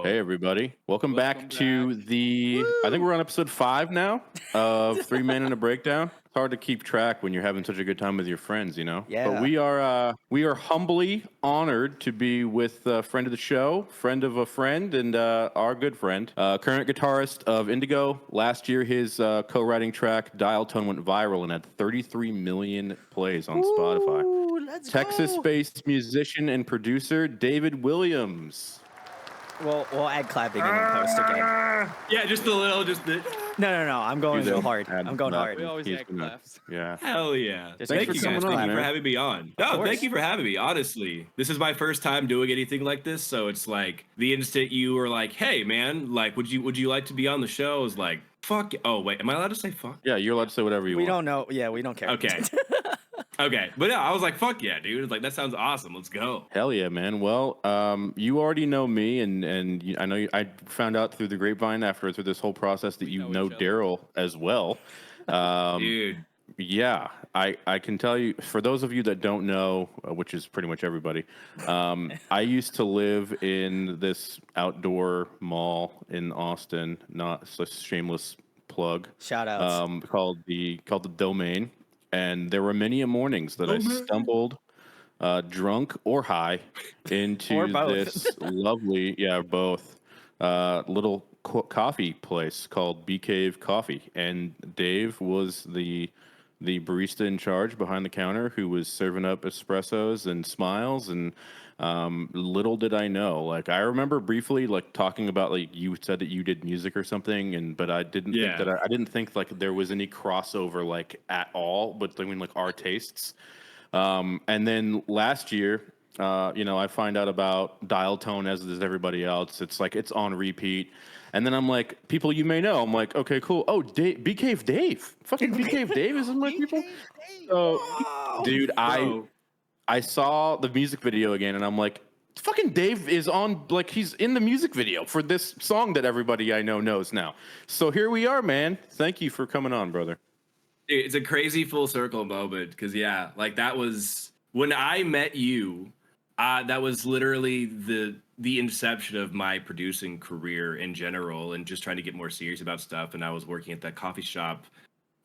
Hey everybody, welcome back to I think we're on episode 5 now of 3 Men in a Breakdown. It's hard to keep track when you're having such a good time with your friends, you know. Yeah. But we are humbly honored to be with a friend of the show, friend of a friend, and our good friend, current guitarist of NDGO. Last year, his co-writing track "Dial Tone" went viral and had 33 million plays on Spotify. Ooh, let's go. Texas-based musician and producer David Williams. We'll add clapping in post again. Yeah, just a little, just the No. I'm going You real did hard. add I'm going that. hard. We always He's add gonna- claps. Yeah. hell yeah. Just Thank thanks you for guys. coming Thank on, you for man. having me on. No, course. thank you for having me. Honestly, this is my first time doing anything like this, so it's like the instant you were like, "Hey, man, like, would you like to be on the show?" Is like, "Fuck." Oh wait, am I allowed to say fuck? Yeah, you're allowed to say whatever you We want. don't know. Yeah, we don't care. Okay. Okay, but yeah, I was like, "Fuck yeah, dude!" Like that sounds awesome. Let's go. Hell yeah, man. Well, you already know me, and I know I found out through the grapevine through this whole process that you know know each other. Daryl as well. Dude, Yeah, I can tell you, for those of you that don't know, which is pretty much everybody, I used to live in this outdoor mall in Austin, not a shameless plug, Shout outs. called the Domain, and there were many mornings that I Domain. stumbled, drunk or high, into Or both. this lovely, yeah, both, little coffee place called Bee Cave Coffee, and Dave was the barista in charge behind the counter who was serving up espressos and smiles. And little did I know, like, I remember briefly like talking about, like, you said that you did music or something, but I didn't think Yeah. I didn't think like there was any crossover like at all between like our tastes. And then last year, I find out about Dial Tone as does everybody else. It's like it's on repeat. And then I'm like, people you may know. I'm like, okay, cool. Oh, Bee Cave Dave. Fucking Bee Cave Dave is in my people. So, dude, bro. I saw the music video again, and I'm like, fucking Dave is on, like, he's in the music video for this song that everybody I know knows now. So here we are, man. Thank you for coming on, brother. Dude, it's a crazy full circle moment because yeah, like that was when I met you. That was literally the inception of my producing career in general, and just trying to get more serious about stuff. And I was working at that coffee shop,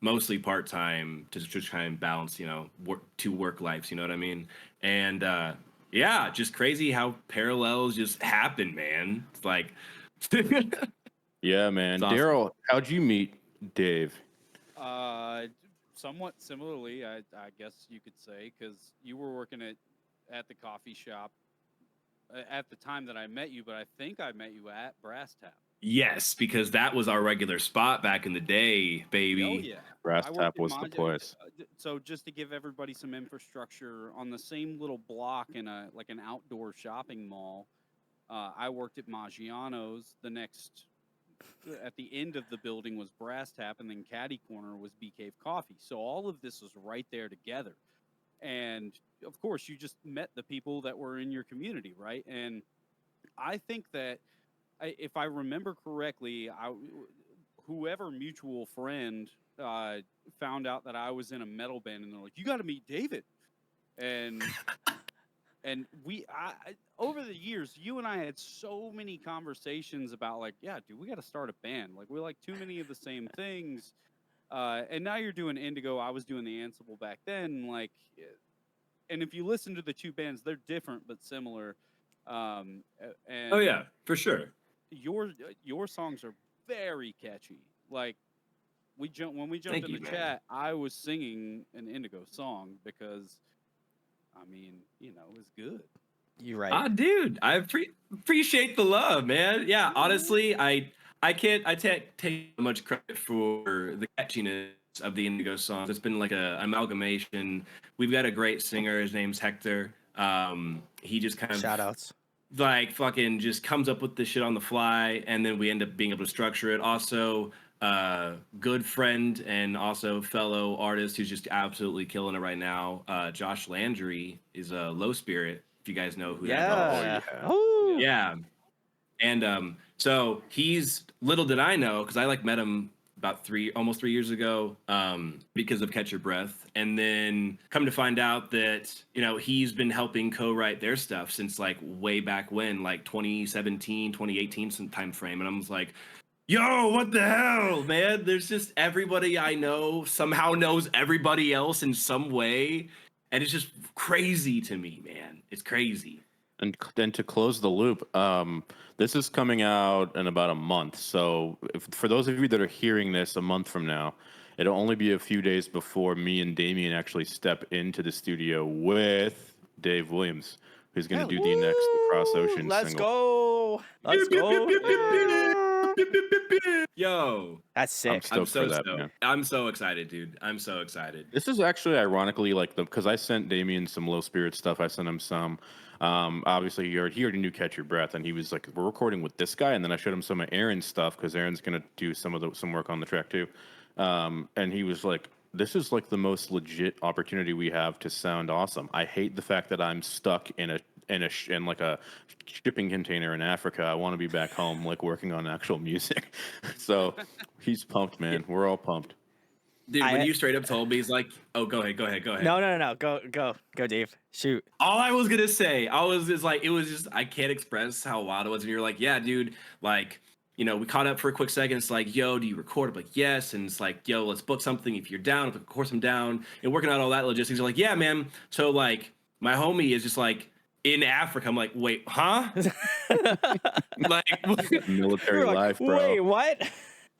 mostly part time, to just try and balance, work lives. You know what I mean? And yeah, just crazy how parallels just happen, man. It's like, Yeah, man. It's awesome. Daryl, how'd you meet Dave? Somewhat similarly, I guess you could say, because you were working at the coffee shop at the time that I met you, but I think I met you at Brass Tap. yes, because that was our regular spot back in the day, baby. Oh yeah, Brass I worked Tap in was the Maj- place. So just to give everybody some infrastructure, on the same little block in an outdoor shopping mall, I worked at Maggiano's. At the end of the building was Brass Tap, and then Caddy Corner was Bee Cave Coffee. So all of this was right there together. And of course, you just met the people that were in your community, right? And I think that if I remember correctly, whoever mutual friend found out that I was in a metal band, and they're like, "You got to meet David." And over the years, you and I had so many conversations about, like, yeah, dude, we got to start a band. Like, we like too many of the same things. And now you're doing Indigo. I was doing the Ansible back then. Like, and if you listen to the two bands, they're different but similar. And Oh yeah, for sure. your songs are very catchy. Like, when we jumped Thank in you, the man. chat, I was singing an Indigo song because, I mean, it was good. You're right. Ah, dude, I appreciate the love, man. Yeah, honestly, I can't take much credit for the catchiness of the Indigo songs. It's been like a amalgamation. We've got a great singer. His name's Hector. He just kind of Shout outs. like fucking just comes up with this shit on the fly, and then we end up being able to structure it. Also, good friend and also fellow artist who's just absolutely killing it right now. Josh Landry is a Low Spirit. If you guys know who that Yeah. is. Oh, Yeah. And so he's, little did I know, because I like met him about almost 3 years ago, because of Catch Your Breath. And then come to find out that, he's been helping co-write their stuff since like way back when, like 2017, 2018, some time frame. And I was like, yo, what the hell, man? There's just everybody I know somehow knows everybody else in some way. And it's just crazy to me, man. It's crazy. And then to close the loop, this is coming out in about a month. So for those of you that are hearing this a month from now, it'll only be a few days before me and Damien actually step into the studio with Dave Williams, who's going to do the next Across Ocean Let's single. go. Let's go. Yo, That's sick. I'm stoked for that, man. I'm so excited, dude. I'm so excited. This is actually ironically like because I sent Damien some Low Spirit stuff. I sent him some. Obviously, he already knew Catch Your Breath, and he was like, "We're recording with this guy." And then I showed him some of Aaron's stuff because Aaron's gonna do some work on the track too. And he was like, "This is like the most legit opportunity we have to sound awesome." I hate the fact that I'm stuck in like a shipping container in Africa. I want to be back home, like working on actual music. So he's pumped, man. We're all pumped. Dude, when you straight up told me, he's like, "Oh, go ahead." No. Go, Dave. Shoot. All I was gonna say, I can't express how wild it was. And you're like, "Yeah, dude, like, we caught up for a quick second. It's like, yo, do you record?" I'm like, "Yes." And it's like, "Yo, let's book something if you're down." Of course, I'm down. And working out all that logistics. You're like, "Yeah, man." So like, my homie is just like in Africa. I'm like, "Wait, huh?" Like, Military life, bro. Wait, what?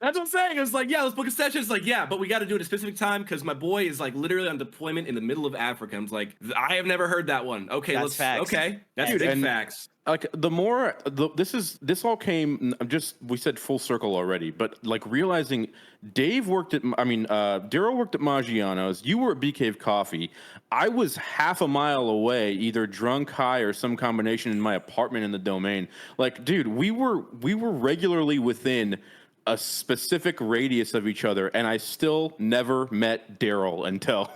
that's what I'm saying. It's like, yeah, let's book a session. It's like, yeah, but we got to do it at a specific time because my boy is like literally on deployment in the middle of Africa. I'm like, I have never heard that one. Okay, That's facts. Okay, that's Dude, big and facts. Like this all came we said full circle already, but like realizing Daryl worked at Maggiano's, you were at Bee Cave Coffee, I was half a mile away, either drunk, high, or some combination in my apartment in the Domain. Like, dude, we were regularly within a specific radius of each other, and I still never met Daryl until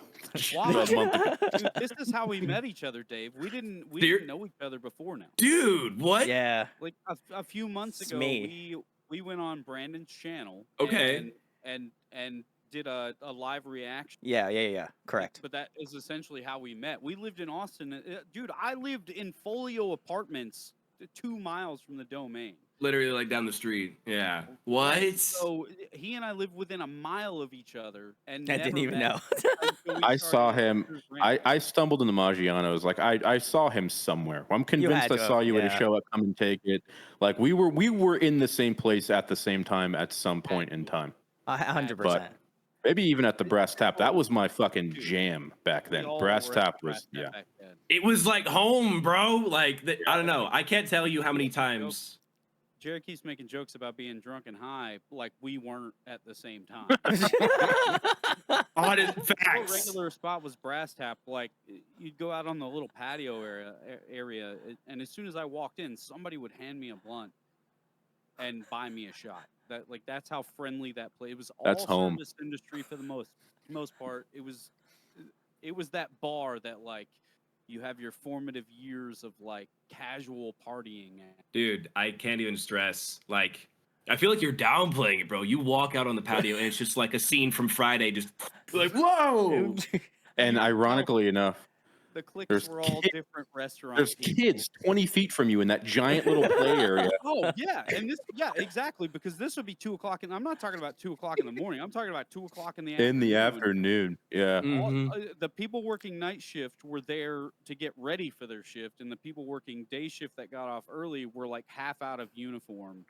Wow. a month ago. Dude, this is how we met each other, Dave. We didn't know each other before now. Dude, what? Yeah. Like a few months It's ago, me. we went on Brandon's channel. Okay. And did a live reaction. Yeah. Correct. But that is essentially how we met. We lived in Austin. Dude, I lived in Folio Apartments 2 miles from the Domain. Literally like down the street. Yeah. What? So he and I lived within a mile of each other, and I didn't never even met know. until we I started saw him. Rangers Ranch. I stumbled into Maggiano's. Like I saw him somewhere. I'm convinced had I to saw have, you at a yeah. show at Come and Take It. Like we were in the same place at the same time at some point in time. 100%. Maybe even at the Brass Tap. That was my fucking jam back then. We all Brass were at Tap the was Brass Tap back then. It was like home, bro. Like, I don't know. I can't tell you how many times. Jared keeps making jokes about being drunk and high, like we weren't at the same time. Honest Our facts. regular spot was Brass Tap. Like you'd go out on the little patio area, and as soon as I walked in, somebody would hand me a blunt and buy me a shot. That's how friendly that place. It was all That's home. service industry for the most part. It was that bar that like you have your formative years of like casual partying at. Dude, I can't even stress. Like, I feel like you're downplaying it, bro. You walk out on the patio and it's just like a scene from Friday, just like, whoa. And ironically enough, The cliques There's were all kid- different restaurants. there's kids 20 feet from you in that giant little play area. Oh yeah, and exactly, because this would be 2 o'clock, and I'm not talking about 2 o'clock in the morning. I'm talking about 2 o'clock in the afternoon. In the afternoon. Yeah. The people working night shift were there to get ready for their shift, and the people working day shift that got off early were like half out of uniform.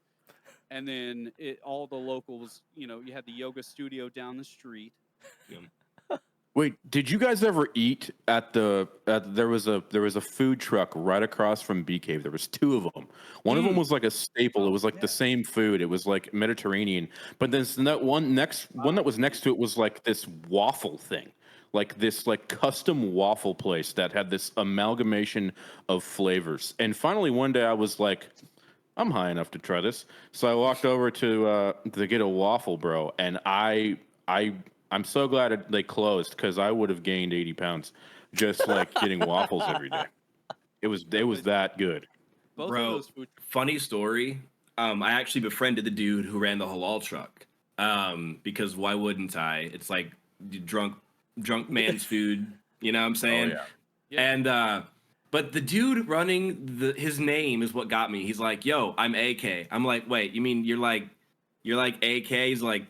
And then all the locals, you had the yoga studio down the street. Wait, did you guys ever eat at there was a food truck right across from Bee Cave. There was 2 of them. One of them was like a staple. It was like the same food. It was like Mediterranean. But then that one that was next to it was like this waffle thing. Like this like custom waffle place that had this amalgamation of flavors. And finally one day I was like, I'm high enough to try this. So I walked over to get a waffle, bro, and I'm so glad they closed because I would have gained 80 pounds just like getting waffles every day. It was that good. Both Bro, of those food funny story. I actually befriended the dude who ran the halal truck. because why wouldn't I? It's like drunk man's food. You know what I'm saying? yeah. Yeah. And but the dude running his name is what got me. He's like, "Yo, I'm AK." I'm like, "Wait, you mean you're like AK?" He's like,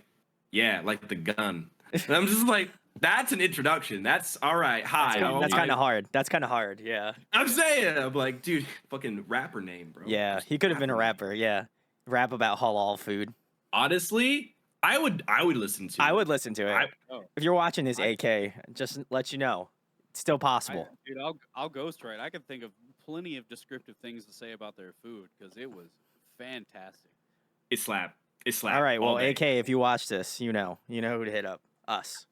"Yeah, like the gun." And I'm just like, "That's an introduction. That's all right. Hi." That's I'm kind of hard. That's kind of hard. Yeah. saying, I'm like, dude, fucking rapper name, bro. Yeah. Just He could have been a name. rapper. Yeah. Rap about halal food. Honestly, I would listen to. I it. would listen to it. Oh, If you're watching this, AK, just let you know, it's still possible. dude, I'll ghostwrite. I can think of plenty of descriptive things to say about their food because it was fantastic. It slap. It slap. All right. Well, day. AK, if you watch this, you know who to hit up. Us.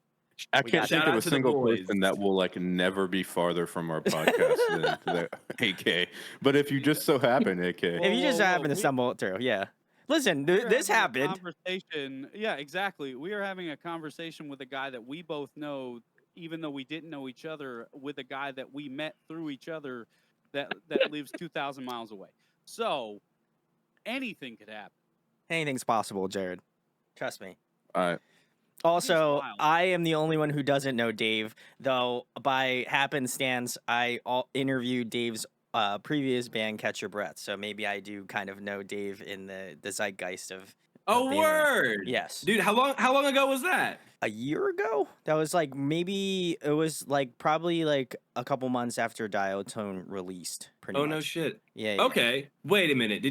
I We can't got think Shout of out a to the single boys. person that will like never be farther from our podcast than the AK. But if you just so happen, AK, If you just Whoa, happen to we- stumble through, yeah. Listen, We were this having a happened. Conversation. Yeah, exactly. We are having a conversation with a guy that we both know, even though we didn't know each other, with a guy that we met through each other that lives 2,000 miles away. So anything could happen. Anything's possible, Jared. Trust me. I Also, wild. I am the only one who doesn't know Dave, though by happenstance, I interviewed Dave's previous band, Catch Your Breath. So maybe I do kind of know Dave in the zeitgeist of Oh, the internet. word. Yes. Dude, how long ago was that? A year ago? That was like it was like probably like a couple months after Diotone released, pretty Oh, much. no shit. Yeah, yeah. Okay. Wait a minute.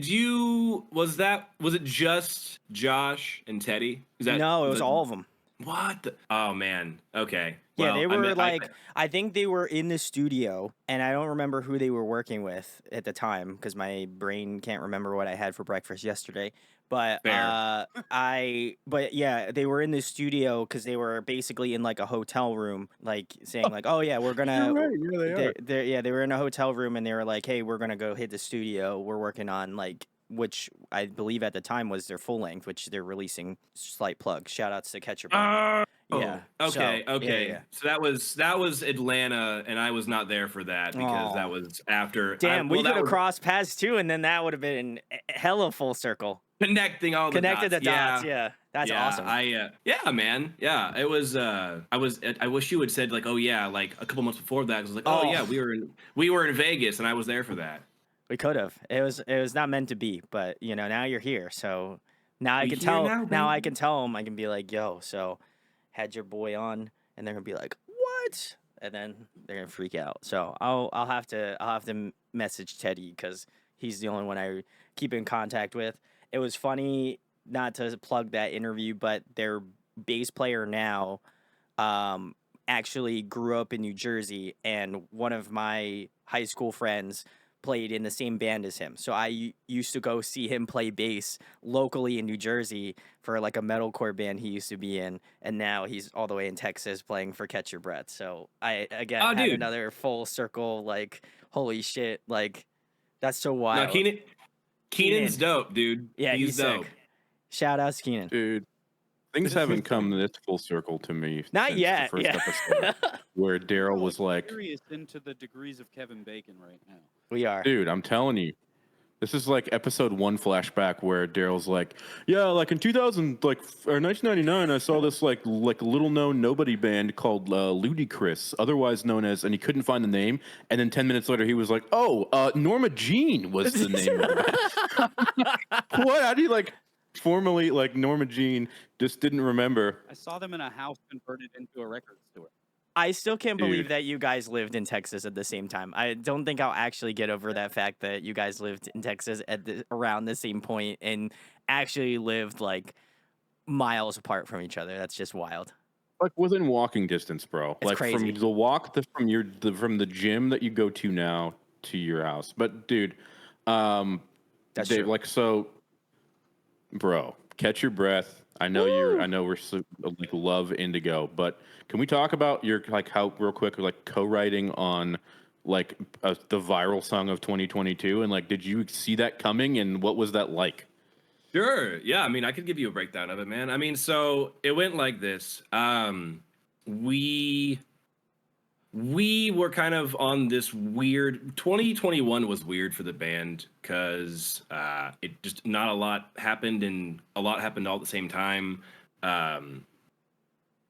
Was it just Josh and Teddy? No, it was all of them. What? Oh man. Okay. Yeah, Well, they I were mean, I think they were in the studio, and I don't remember who they were working with at the time because my brain can't remember what I had for breakfast yesterday. But Fair. but yeah, they were in the studio because they were basically in like a hotel room, like saying like, oh yeah, we're gonna. You're right. Yeah, they are. They were in a hotel room, and they were like, hey, we're gonna go hit the studio. We're working on like. Which I believe at the time was their full length, which they're releasing. Slight plug. Shout outs to Catch Your Breath. Yeah. Okay. So, Okay. yeah. So that was Atlanta, and I was not there for that because that Aw. was after. Damn, we that could have was crossed paths too, and then that would have been hella full circle. connecting all the Connected dots. the dots. Yeah, that's yeah, awesome. Yeah, man. Yeah, it was. I wish you had said like, oh yeah, like a couple months before that. 'Cause I was like, oh Oh. yeah, we were in Vegas, and I was there for that. We could have. It was not meant to be, but you know now you're here, so now I We can here tell. now, Now I baby. can tell them. I can be like, yo, so had your boy on, and they're gonna be like, what? And then they're gonna freak out. So I'll have to message Teddy because he's the only one I keep in contact with. It was funny not to plug that interview, but their bass player now actually grew up in New Jersey, and one of my high school friends played in the same band as him. So I used to go see him play bass locally in New Jersey for like a metalcore band he used to be in, and now he's all the way in Texas playing for Catch Your Breath. So I again Oh, had dude. another full circle like holy shit, like that's so No, wild. Keenan's Keenan. dope, dude. Yeah, he's dope. sick. Shout outs Keenan. Dude, things haven't come this full circle to me Not since yet. the first Yeah. episode, where Daryl was like, Curious into the degrees of Kevin Bacon right now. We are. dude, I'm telling you. This is like episode 1 flashback where Daryl's like, yeah, like in 2000, like or 1999, I saw this like little known nobody band called Ludacris, otherwise known as, and he couldn't find the name. And then 10 minutes later, he was like, oh, Norma Jean was the name of the band. What? How do you like formally like Norma Jean just didn't remember? I saw them in a house converted into a record store. I still can't believe Dude. that you guys lived in Texas at the same time. I don't think I'll actually get over that fact that you guys lived in Texas at around the same point and actually lived like miles apart from each other. That's just wild. Like within walking distance, bro. It's like crazy. from the walk from the gym that you go to now to your house. But dude, That's Dave, true. like so, bro, catch your breath. I know we're like love NDGO, but can we talk about your like how real quick like co-writing on like the viral song of 2022 and like did you see that coming and what was that like? Sure. Yeah. I mean, I could give you a breakdown of it, man. I mean, so it went like this. We were kind of on this weird 2021 was weird for the band because it just not a lot happened and a lot happened all at the same time. um,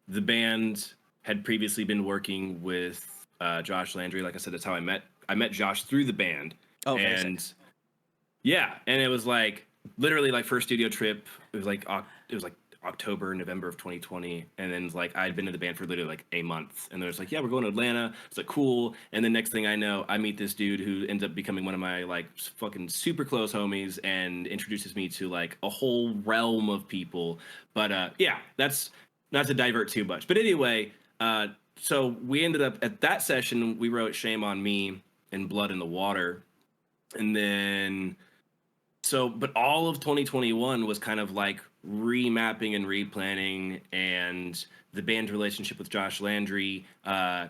the band had previously been working with Josh Landry. Like I said, that's how I met Josh through the band. Oh, very And sick. yeah, and it was like literally like first studio trip. It was like October, November of 2020, and then like I'd been in the band for literally like a month, and they're just like, yeah, we're going to Atlanta. It's like cool, and then next thing I know, I meet this dude who ends up becoming one of my like fucking super close homies, and introduces me to like a whole realm of people. But yeah, that's not to divert too much. But anyway, so we ended up at that session. We wrote "Shame on Me" and "Blood in the Water," and then but all of 2021 was kind of like remapping and replanning, and the band relationship with Josh Landry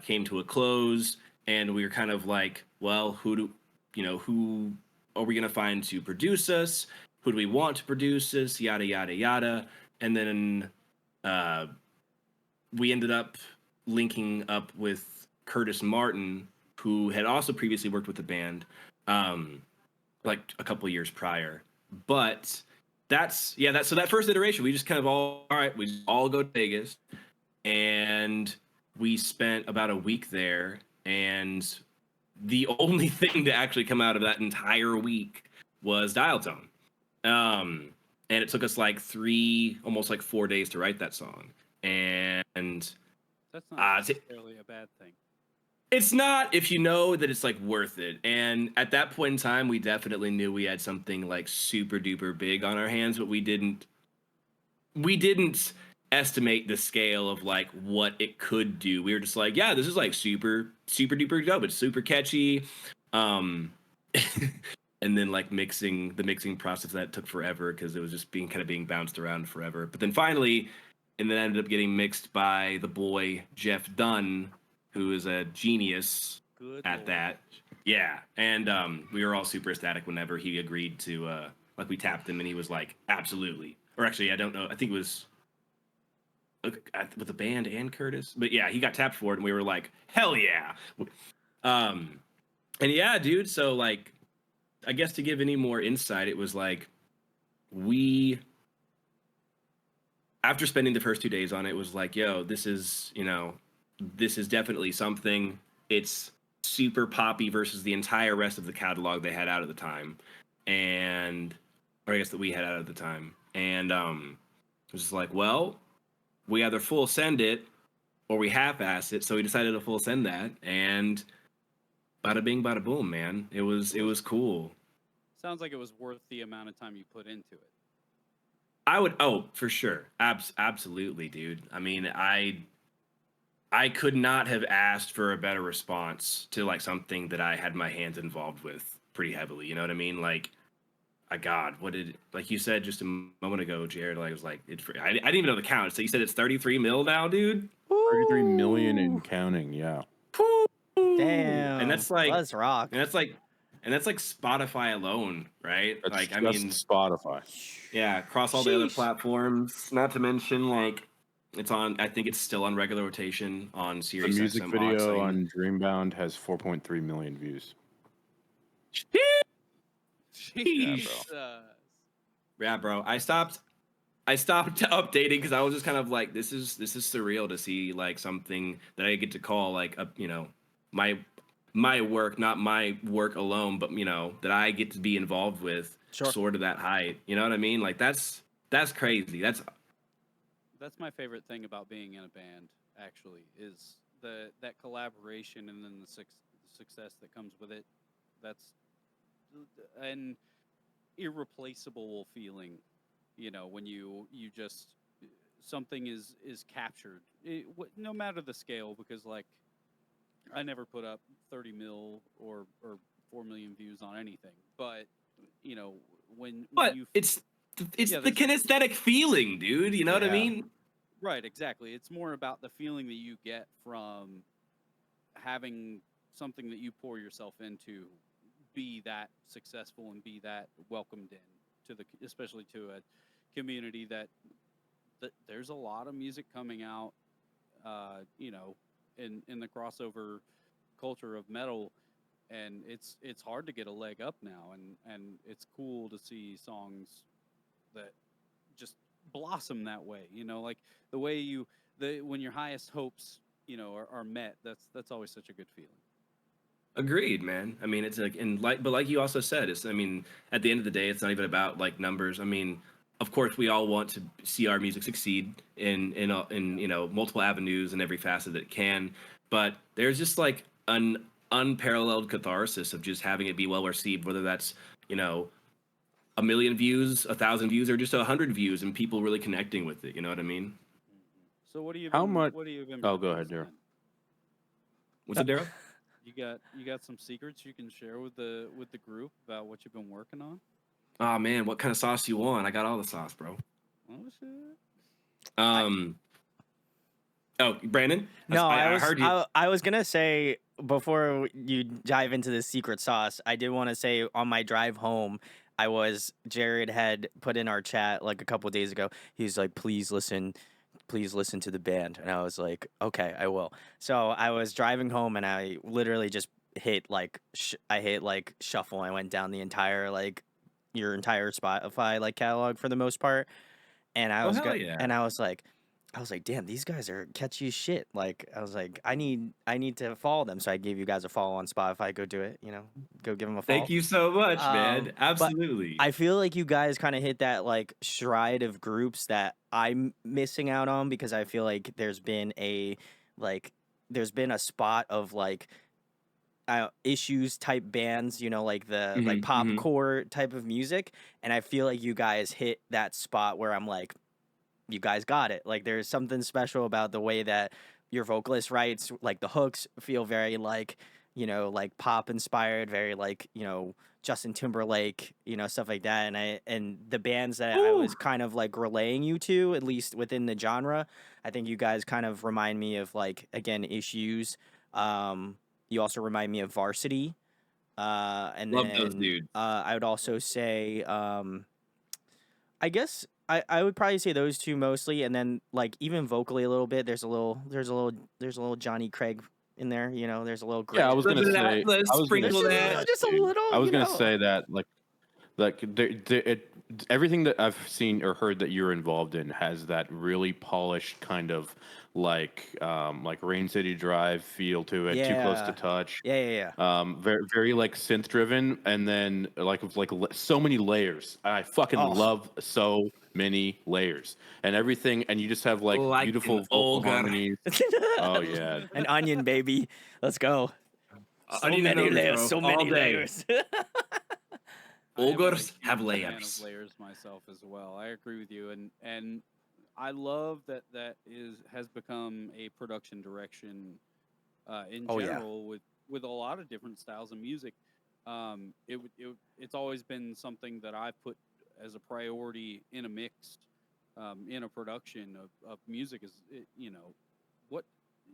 came to a close, and we were kind of like, well, who are we going to find to produce us? Who do we want to produce us? Yada, yada, yada. And then uh, we ended up linking up with Curtis Martin, who had also previously worked with the band. Like a couple of years prior. But so that first iteration, we just kind of all right, we just all go to Vegas, and we spent about a week there, and the only thing to actually come out of that entire week was Dial Tone. And it took us like almost like 4 days to write that song. And That's not t- necessarily a bad thing. it's not if you know that it's like worth it. And at that point in time, we definitely knew we had something like super duper big on our hands, but we didn't estimate the scale of like what it could do. We were just like, yeah, this is like super super duper dope. It's super catchy. Um and then like the mixing process that took forever because it was just being bounced around forever. But then finally, and then ended up getting mixed by the boy Jeff Dunn, who is a genius Good at lord. that. Yeah, and we were all super ecstatic whenever he agreed to like we tapped him and he was like, absolutely. Or actually, I don't know. I think it was with the band and Curtis, but yeah, he got tapped for it, and we were like, hell yeah. Um, and yeah, dude. So like, I guess to give any more insight, it was like we after spending the first 2 days on it, was like, yo, this is definitely something. It's super poppy versus the entire rest of the catalog they had out at the time, and or I guess that we had out at the time, and it was just like, well, we either full send it or we half-ass it, so we decided to full send that, and bada bing, bada boom, man. It was cool. Sounds like it was worth the amount of time you put into it. I would, for sure, absolutely, dude. I mean, I could not have asked for a better response to like something that I had my hands involved with pretty heavily. You know what I mean? Like, God, like you said just a moment ago, Jared? Like, it was like I didn't even know the count. So you said it's 33 mil now, dude. 33 million and counting. Yeah. Damn. And that's like, Let's rock. and that's like, and that's like Spotify alone, right? That's Like, I just mean, Spotify. yeah, across all the other Sheesh. platforms. Not to mention, like, it's on. I think it's still on regular rotation on The Sirius music XM video Aux. on Dreambound has 4.3 million views. Jesus. Yeah, bro. I stopped updating because I was just kind of like, this is surreal to see like something that I get to call like my work, not my work alone, but that I get to be involved with, Sure. sort of that height. You know what I mean? Like that's crazy. That's my favorite thing about being in a band. Actually, is that collaboration and then the success that comes with it. That's an irreplaceable feeling. When you just something is captured, no matter the scale, because like I never put up 30 mil or 4 million views on anything, but when but you it's Yeah, the kinesthetic feeling, dude. You know what I Yeah. mean? right, exactly, it's more about the feeling that you get from having something that you pour yourself into be that successful and be that welcomed in especially to a community that there's a lot of music coming out, in the crossover culture of metal, and it's hard to get a leg up now, and it's cool to see songs that just blossom that way. You know, like the way when your highest hopes, you know, are met. That's always such a good feeling. Agreed, man. I mean, it's like, and like, but like you also said, it's, I mean, at the end of the day, it's not even about like numbers. I mean, of course, we all want to see our music succeed in you know, multiple avenues and every facet that it can. But there's just like an unparalleled catharsis of just having it be well received, whether that's, you know, 1,000,000 views, 1,000 views, or just 100 views, and people really connecting with it. You know what I mean? So what do you How much? what have you been Oh, go ahead, producing Daryl. then? What's it, Daryl? You got some secrets you can share with the group about what you've been working on? Oh man, what kind of sauce you want? I got all the sauce, bro. Oh shit. Oh, Brandon. No, I heard you. I was gonna say before you dive into the secret sauce, I did want to say on my drive home, Jared had put in our chat like a couple days ago. He's like, please listen to the band, and I was like, okay, I will. So I was driving home, and I literally just hit like I hit like shuffle. I went down the entire like your entire Spotify like catalog for the most part, and Oh hell yeah. and I was like, damn, these guys are catchy as shit. Like, I was like, I need to follow them. So I gave you guys a follow on Spotify. Go do it. You know, go give them a follow. Thank you so much, man. But Absolutely. I feel like you guys kind of hit that like stride of groups that I'm missing out on, because I feel like there's been a spot of like issues type bands, you know, like the like pop core type of music, and I feel like you guys hit that spot where I'm like, you guys got it. Like, there's something special about the way that your vocalist writes. Like, the hooks feel very like, you know, like pop inspired, very like, you know, Justin Timberlake, you know, stuff like that. And the bands that I was kind of like relaying you to, at least within the genre, I think you guys kind of remind me of like, again, Issues. You also remind me of Varsity. And Love those then dudes. I would also say, I guess I would probably say those two mostly, and then like even vocally a little bit. There's a little Johnny Craig in there. You know, there's a little grit. Yeah, I was gonna say. Let's I was gonna sprinkle say that. that. Just a Dude. little. I was you gonna know. say that like everything that I've seen or heard that you're involved in has that really polished kind of like Rain City Drive feel to it. Too Close to Yeah. Touch. Yeah. Very like synth driven, and then so many layers. I fucking Oh. love so many layers and everything, and you just have like Like beautiful an vocal ogre. harmonies. Oh yeah, An onion, baby. Let's go. So Onion and many ogres, layers. bro. So All many day. layers. I am a Ogres have huge fan layers. of layers myself as well. I agree with you, and I love that has become a production direction in Oh, yeah. general with a lot of different styles of music. It's always been something that I put as a priority in a mix, in a production of music. You know, what,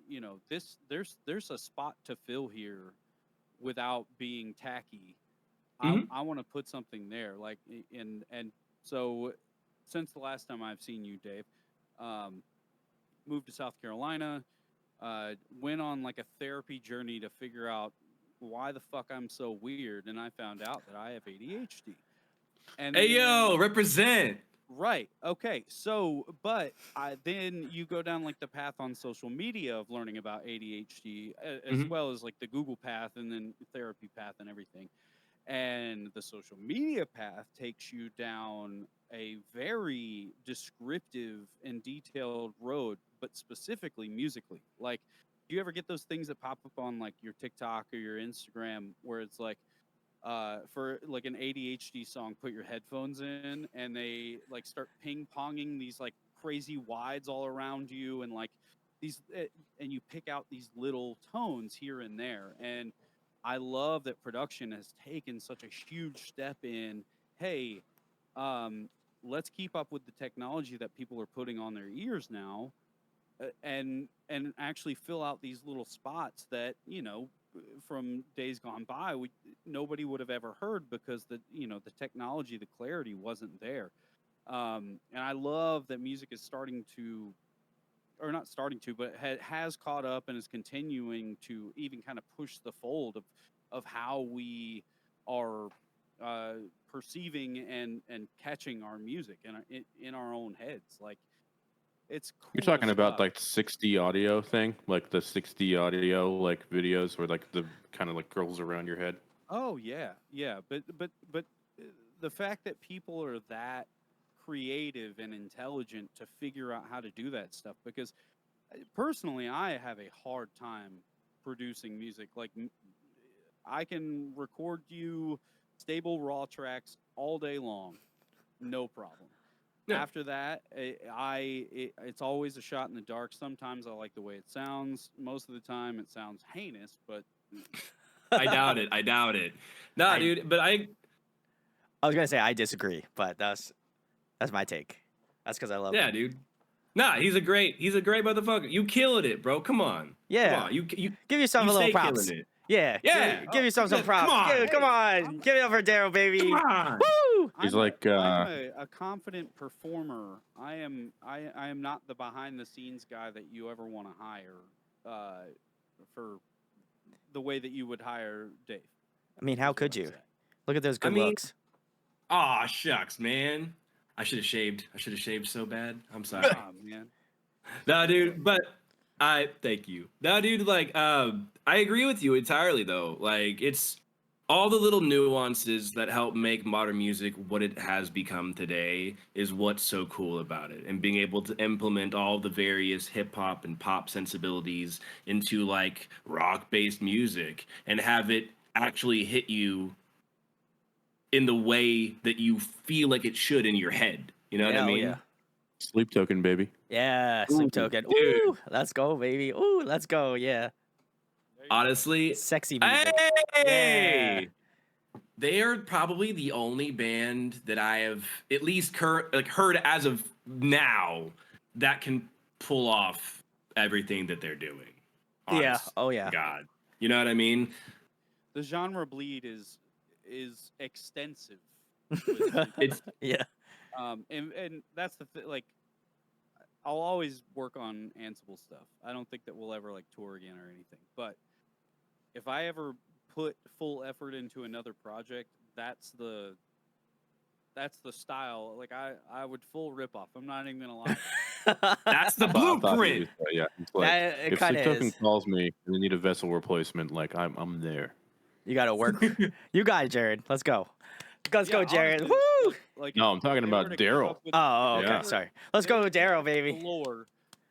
you know, there's a spot to fill here without being tacky. I want to put something there, like and so since the last time I've seen you, Dave, moved to South Carolina, went on like a therapy journey to figure out why the fuck I'm so weird, and I found out that I have ADHD. And Hey yo, then- represent. Right. Okay. So, but then you go down like the path on social media of learning about ADHD, as well as like the Google path and then therapy path and everything. And the social media path takes you down a very descriptive and detailed road, but specifically musically. Like, do you ever get those things that pop up on like your TikTok or your Instagram where it's like, for like an ADHD song, put your headphones in, and they like start ping ponging these like crazy wides all around you, and like these, and you pick out these little tones here and there. And I love that production has taken such a huge step in, hey, let's keep up with the technology that people are putting on their ears now, and actually fill out these little spots that, you know, from days gone by nobody would have ever heard, because the technology, the clarity wasn't there. And I love that music is starting to, or not starting to, but has caught up and is continuing to even kind of push the fold of how we are perceiving and catching our music in our own heads. Like it's cool. You're talking about stuff. like 60 audio thing, like the 60 audio like videos where like the kind of like curls around your head. Oh yeah, but the fact that people are that creative and intelligent to figure out how to do that stuff, because personally I have a hard time producing music. Like I can record you stable raw tracks all day long, no problem. Yeah. After that, it's always a shot in the dark. Sometimes I like the way it sounds. Most of the time, it sounds heinous, but I doubt it. I doubt it. Nah, dude. But I was gonna say I disagree, but that's my take. That's because I love yeah, him. dude. Nah, he's a great motherfucker. You killing it, bro. Come on. Yeah. Come on. You Give yourself a little stay props. killing it. Yeah. Yeah. Give yourself some Come props. on. Come on. Give it up for Daryl, baby. Come on. Woo! He's I'm like, I'm a confident performer. I am not the behind the scenes guy that you ever want to hire for the way that you would hire Dave. I mean, how is what could I'm you? saying. Look at those good mean, looks. Aw, shucks, man. I should have shaved. I should have shaved so bad. I'm sorry. Oh, man. No, dude, but I thank you. No, dude, like, I agree with you entirely though. Like, it's all the little nuances that help make modern music what it has become today is what's so cool about it. And being able to implement all the various hip hop and pop sensibilities into like rock-based music and have it actually hit you in the way that you feel like it should in your head. You know what I mean? Yeah. Sleep Token, baby. Yeah, Ooh, Sleep Token. dude. Ooh, let's go, baby. Ooh, let's go. Yeah. Honestly, Sexy music. hey! They are probably the only band that I have at least heard as of now that can pull off everything that they're doing. Yeah. Honest Oh, yeah. God. You know what I mean? The genre bleed is extensive. with It's Yeah. and that's the like I'll always work on Ansible stuff. I don't think that we'll ever like tour again or anything. But if I ever put full effort into another project, that's the style. Like I would full rip off. I'm not even gonna lie. that's the I thought he blueprint. was, yeah, it's like, It if kind Sleep of Token is. calls me and they need a vessel replacement, like I'm there. You got to work. You got it, Jared. Let's go. Let's Yeah, go, Jared. honestly, Woo! Like No, if I'm talking they about were to come Daryl. up with- Oh, if they okay. Yeah. were- Sorry. Let's if they go, were to come Daryl, up with baby. the lore,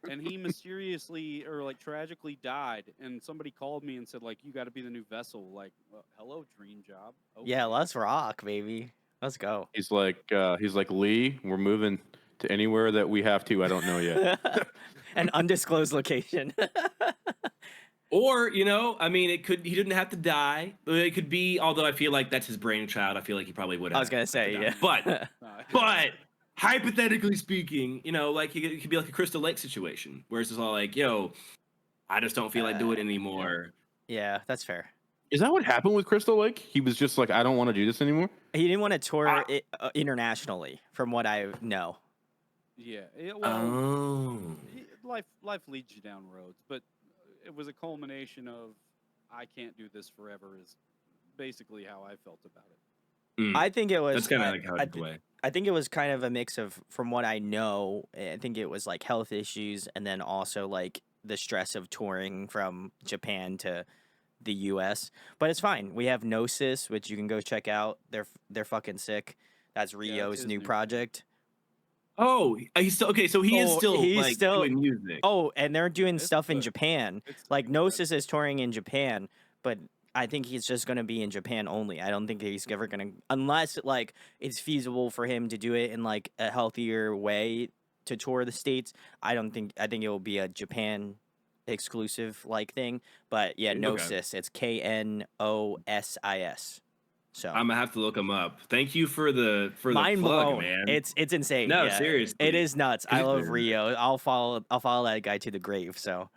and he mysteriously or like tragically died, and somebody called me and said like, "You got to be the new vessel." Like, hello, dream job. Yeah, Okay. let's rock, baby. Let's go. He's like Lee, we're moving to anywhere that we have to. I don't know yet. An undisclosed location. Or, you know, I mean, he didn't have to die. It could be, although I feel like that's his brainchild. I feel like he probably would have. I was gonna say, yeah. But hypothetically speaking, you know, like it could be like a Crystal Lake situation where it's just all like, yo, I just don't feel like doing it anymore. Yeah, that's fair. Is that what happened with Crystal Lake? He was just like, I don't want to do this anymore. He didn't want to tour it internationally, from what I know. Yeah. Life leads you down roads, but it was a culmination of I can't do this forever is basically how I felt about it. Mm. I think it was. That's kind of like how it play. I think it was kind of a mix of, from what I know, I think it was like health issues and then also like the stress of touring from Japan to the US. But it's fine. We have Gnosis, which you can go check out. They're fucking sick. That's Rio's his new new project. Oh, he's still okay. So he's he's still doing music. Oh, and they're doing It's stuff in good. Japan. It's Like good. Gnosis is touring in Japan, but I think he's just going to be in Japan only. I don't think he's ever going to, unless like it's feasible for him to do it in like a healthier way to tour the States. I think it will be a Japan exclusive like thing. But yeah, Okay. Gnosis. It's Knosis. So I'm gonna have to look him up. Thank you for the mind plug, blown. man. It's insane. No, yeah. seriously. It is nuts. I love Yeah. Rio. I'll follow that guy to the grave. So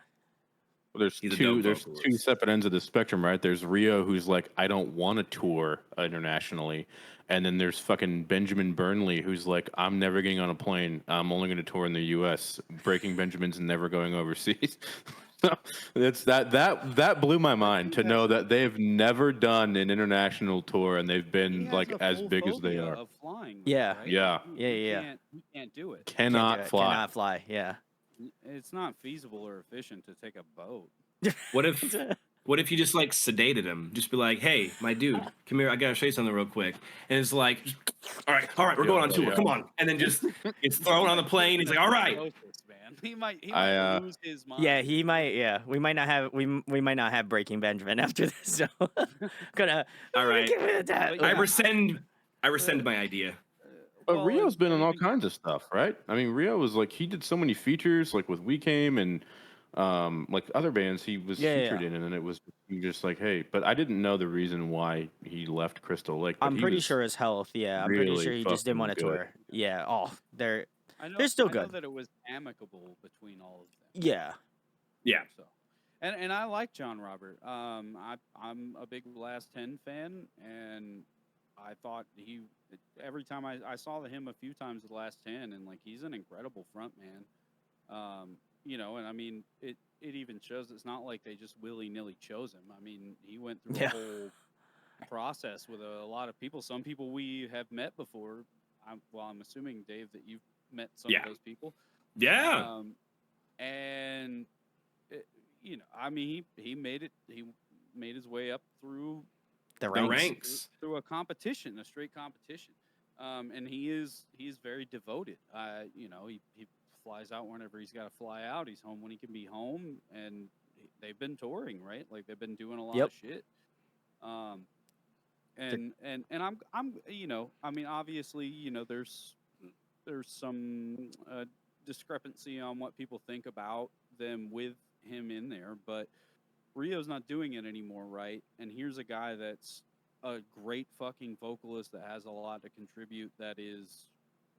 Well, there's He's a two. dope There's vocalist. two separate ends of the spectrum, right? There's Rio, who's like, I don't want to tour internationally, and then there's fucking Benjamin Burnley, who's like, I'm never getting on a plane. I'm only going to tour in the U.S. Breaking Benjamin's and never going overseas. It's that blew my mind to know that they've never done an international tour and they've He been has like a as full big as they phobia are. of flying, though, Yeah. right? Yeah. You can't do it. Can't do Cannot it. fly. Cannot fly. Yeah. It's not feasible or efficient to take a boat. What if you just like sedated him? Just be like, "Hey, my dude, come here. I gotta show you something real quick." And it's like, "All right, we're going on tour. Yeah. Come on." And then just gets thrown on the plane. He's like, "All right." Psychosis, man. He might I, lose his mind. Yeah, he might. Yeah, we might not have. We might not have Breaking Benjamin after this. So gonna. All right. Give me that. But I yeah, rescind my idea. But well, Rio's been in all even- kinds of stuff, right? I mean, Rio was like he did so many features, like with We Came and like other bands he was Yeah, featured in, and it was just like, hey. But I didn't know the reason why he left Crystal Lake. But I'm he pretty was sure his health. Yeah, I'm pretty really sure he just didn't fucking want to good. tour. Yeah. Oh, they're I know, they're still I know good. that it was amicable between all of them. Yeah. Yeah. So, and I like John Robert. I'm a big Last 10 fan, and I thought every time I saw him a few times at Last 10, and like he's an incredible front man. You know, and I mean it even shows it's not like they just willy-nilly chose him. I mean, he went through Yeah. a whole process with a lot of people. Some people we have met before. I'm assuming, Dave, that you've met some Yeah. of those people. Yeah. And you know, I mean, he made it. He made his way up through The The ranks. ranks. through a competition, a straight competition. And he's very devoted. You know, he flies out whenever he's got to fly out. He's home when he can be home, and they've been touring, right? Like they've been doing a lot Yep. of shit. And I'm you know, I mean, obviously, you know, there's some discrepancy on what people think about them with him in there, but Rio's not doing it anymore, right? And here's a guy that's a great fucking vocalist that has a lot to contribute, that is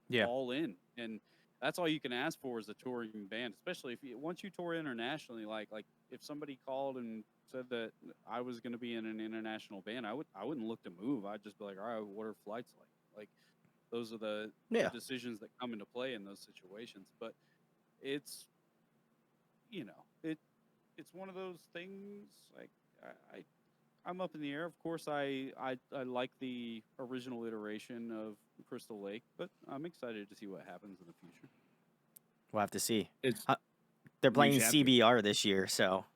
Yeah. all in. And that's all you can ask for as a touring band, especially if once you tour internationally, like if somebody called and said that I was going to be in an international band, I wouldn't look to move. I'd just be like, all right, what are flights like? Like those are the Yeah. decisions that come into play in those situations. But it's, you know, it's one of those things. Like I'm up in the air. Of course, I like the original iteration of Crystal Lake, but I'm excited to see what happens in the future. We'll have to see. It's They're playing chapter. CBR this year, so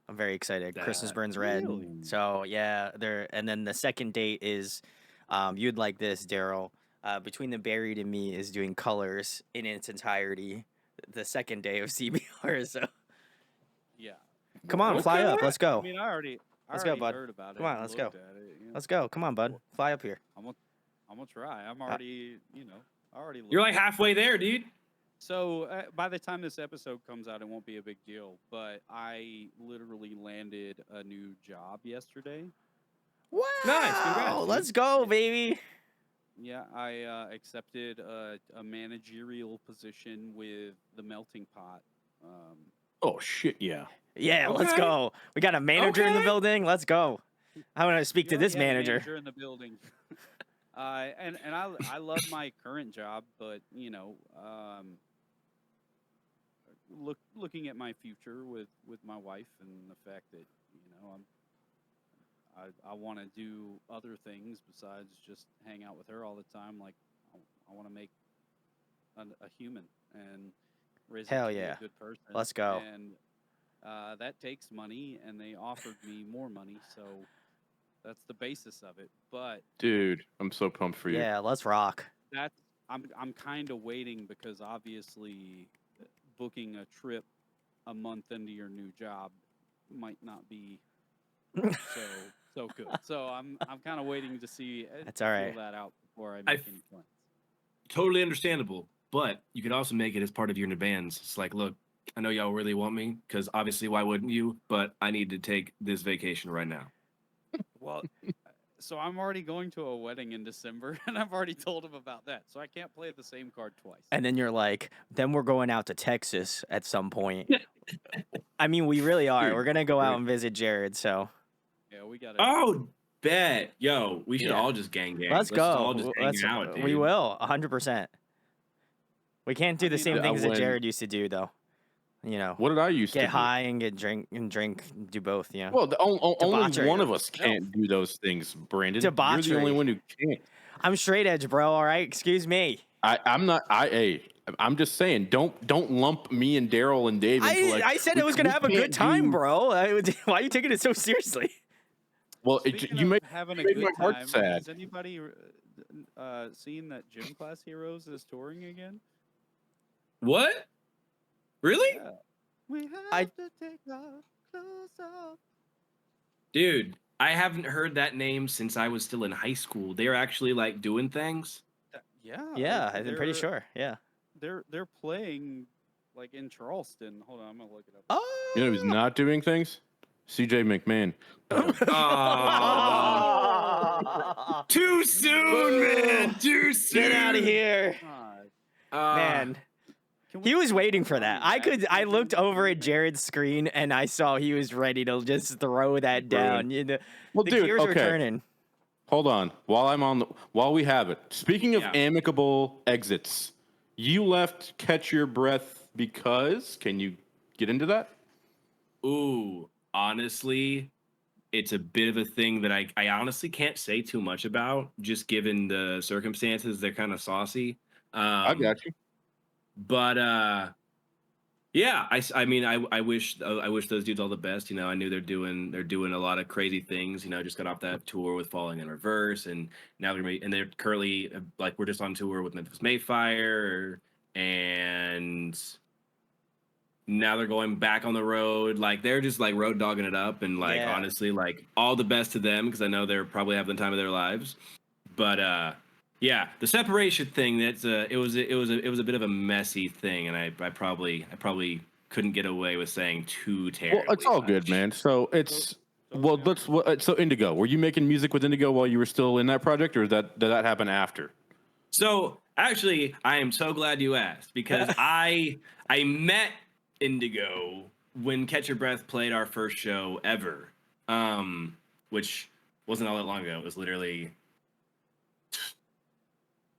I'm very excited. Christmas Burns Red. Really? So yeah, and then the second date is, you'd like this, Daryl. Between the Buried and Me is doing Colors in its entirety. The second day of CBR. So Yeah. come on, fly Okay. up. Let's go. I mean, I already Let's go, bud. heard about it. Come on, and let's go. looked at it, you know. Let's go. Come on, bud. Fly up here. I'm gonna try. I'm already, you know, already. You're like looked. halfway there, dude. So by the time this episode comes out, it won't be a big deal. But I literally landed a new job yesterday. Wow. congrats, dude. Let's go, baby. Yeah, I accepted a managerial position with the Melting Pot. Oh shit, yeah. Yeah, let's Okay. go. We got a manager in the Okay. building. Let's go. I want to speak We to already this had a manager. in the building. And I love my current job, but you know, looking at my future with my wife and the fact that, you know, I want to do other things besides just hang out with her all the time. Like I want to make a human and raise Hell her to be yeah. a good person. Let's go. And that takes money, and they offered me more money, so that's the basis of it. But Dude, I'm so pumped for you. Yeah, let's rock. that's I'm kind of waiting, because obviously booking a trip a month into your new job might not be so good. So I'm kind of waiting to see That's all right. feel that out before I make any plans. Totally understandable. But you could also make it as part of your new bands. It's like, look, I know y'all really want me, because obviously, why wouldn't you? But I need to take this vacation right now. Well, so I'm already going to a wedding in December, and I've already told him about that. So I can't play the same card twice. And then you're like, then we're going out to Texas at some point. I mean, we really are. Dude, We're going to go out and visit Jared. So Yeah, we got it. Oh, bet. Yo, we should Yeah. all just gang. let's go. all just hang out, dude. We will, 100%. We can't do I the mean, same I things that wouldn't- Jared used to do, though. What did I used to get do? high and get drink, do both. Well, only Debauchery. one of us can't do those things, Brandon. You're the Debauchery. only one who can't. I'm straight edge, bro. All right, excuse me. I'm not. I'm just saying. Don't lump me and Daryl and Dave into like. I said we- I was gonna we have a can't good time, do- bro. Why are you taking it so seriously? Well, Speaking you of made having a made good my heart time, sad. has anybody seen that Gym Class Heroes is touring again? What? Really? Yeah. We have I- to take our clothes off. Dude, I haven't heard that name since I was still in high school. They're actually like doing things. Yeah. Yeah, like, I'm pretty sure. Yeah. They're playing like in Charleston. Hold on, I'm gonna look it up. Oh. You know who's not doing things? CJ McMahon. Oh, too soon, man. Too soon. Get out of here, God. man. Can we He was talk waiting about for that. running back I looked even? over at Jared's screen and I saw he was ready to just throw that down. Well, The dude, gears were okay. turning. Hold on. While we have it. Speaking of Yeah. amicable exits, you left Catch Your Breath because. Can you get into that? Ooh, honestly, it's a bit of a thing that I honestly can't say too much about, just given the circumstances. They're kind of saucy. I got you. But yeah, I mean, I wish those dudes all the best. You know, I knew they're doing a lot of crazy things. You know, just got off that tour with Falling in Reverse, and now they're currently like we're just on tour with Memphis Mayfire, and now they're going back on the road. Like they're just like road dogging it up, and like Yeah. honestly, like all the best to them because I know they're probably having the time of their lives. But yeah, the separation thing. That's it was a bit of a messy thing, and I probably couldn't get away with saying too terribly. Well, it's all good, much. man. So it's So, well. yeah. So Indigo. Were you making music with Indigo while you were still in that project, or did that happen after? So actually, I am so glad you asked because I met Indigo when Catch Your Breath played our first show ever, which wasn't all that long ago. It was literally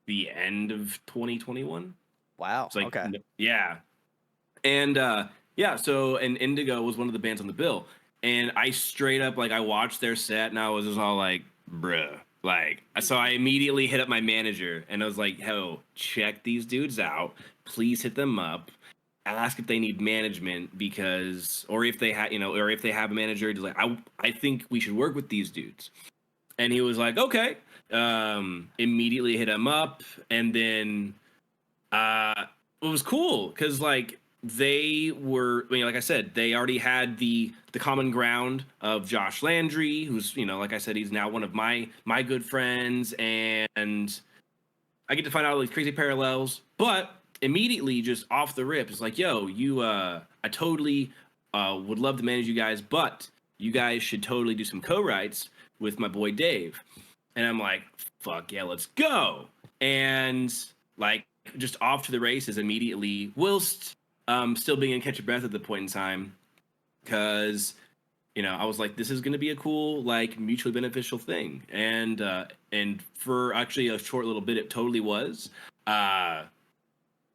the end of 2021. Wow. It's like, Okay. yeah. And yeah, so and Indigo was one of the bands on the bill. And I straight up like I watched their set and I was just all like, bruh. Like so I immediately hit up my manager and I was like, "Ho, check these dudes out. Please hit them up. Ask if they need management because or if they have, or if they have a manager, just like I think we should work with these dudes." And he was like, "Okay." Immediately hit him up and then it was cool because like they were like I said, they already had the common ground of Josh Landry, who's like I said, he's now one of my good friends, and I get to find out all these crazy parallels. But immediately, just off the rip, it's like, yo, I totally would love to manage you guys, but you guys should totally do some co-writes with my boy Dave. And I'm like, fuck yeah, let's go. And like just off to the races immediately, whilst still being in Catch Your Breath at the point in time, because I was like, this is going to be a cool, like mutually beneficial thing, and for actually a short little bit, it totally was.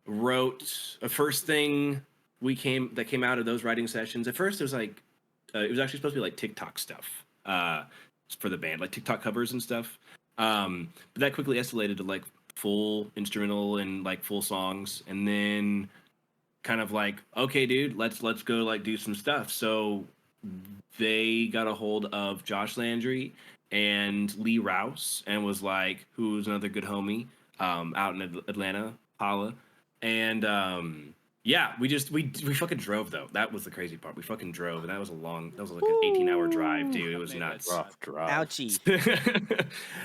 Wrote a first thing that came out of those writing sessions. At first, it was like it was actually supposed to be like TikTok stuff for the band, like TikTok covers and stuff. But that quickly escalated to like full instrumental and like full songs, and then kind of like, okay, dude, let's go like do some stuff. So they got a hold of Josh Landry and Lee Rouse and was like, who's another good homie out in Atlanta, Paula. And yeah, we fucking drove though. That was the crazy part. We fucking drove, and that was like an 18-hour drive, dude. It was nuts. Rough drive. Ouchie.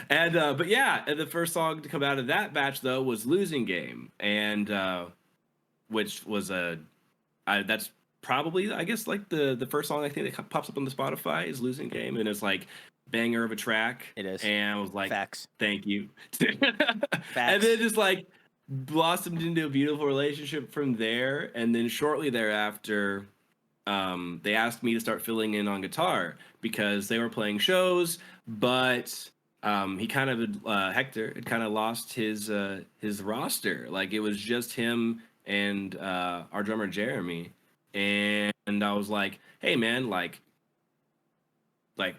And but yeah, and the first song to come out of that batch though was "Losing Game," and which was that's probably I guess like the first song I think that pops up on the Spotify is "Losing Game," and it's like banger of a track. It is. And I was like, Facts. thank you. Facts. And then just like blossomed into a beautiful relationship from there. And then shortly thereafter, they asked me to start filling in on guitar because they were playing shows, but he kind of Hector had kind of lost his roster. Like it was just him and our drummer Jeremy, and I was like, hey man, like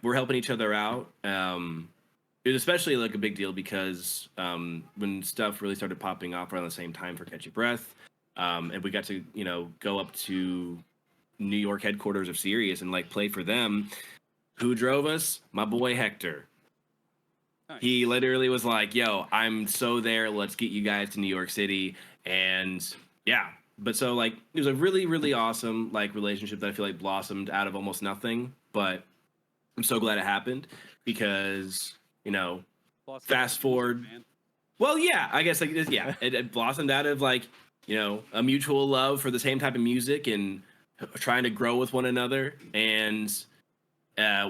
we're helping each other out. It was especially like a big deal because when stuff really started popping off around the same time for Catch Your Breath, and we got to go up to New York headquarters of Sirius and like play for them. Who drove us? My boy Hector. Nice. He literally was like, "Yo, I'm so there. Let's get you guys to New York City." And yeah, but so like it was a really really awesome like relationship that I feel like blossomed out of almost nothing. But I'm so glad it happened because Plus, fast music, forward. man. Well, yeah, I guess like yeah, it blossomed out of like a mutual love for the same type of music and trying to grow with one another. And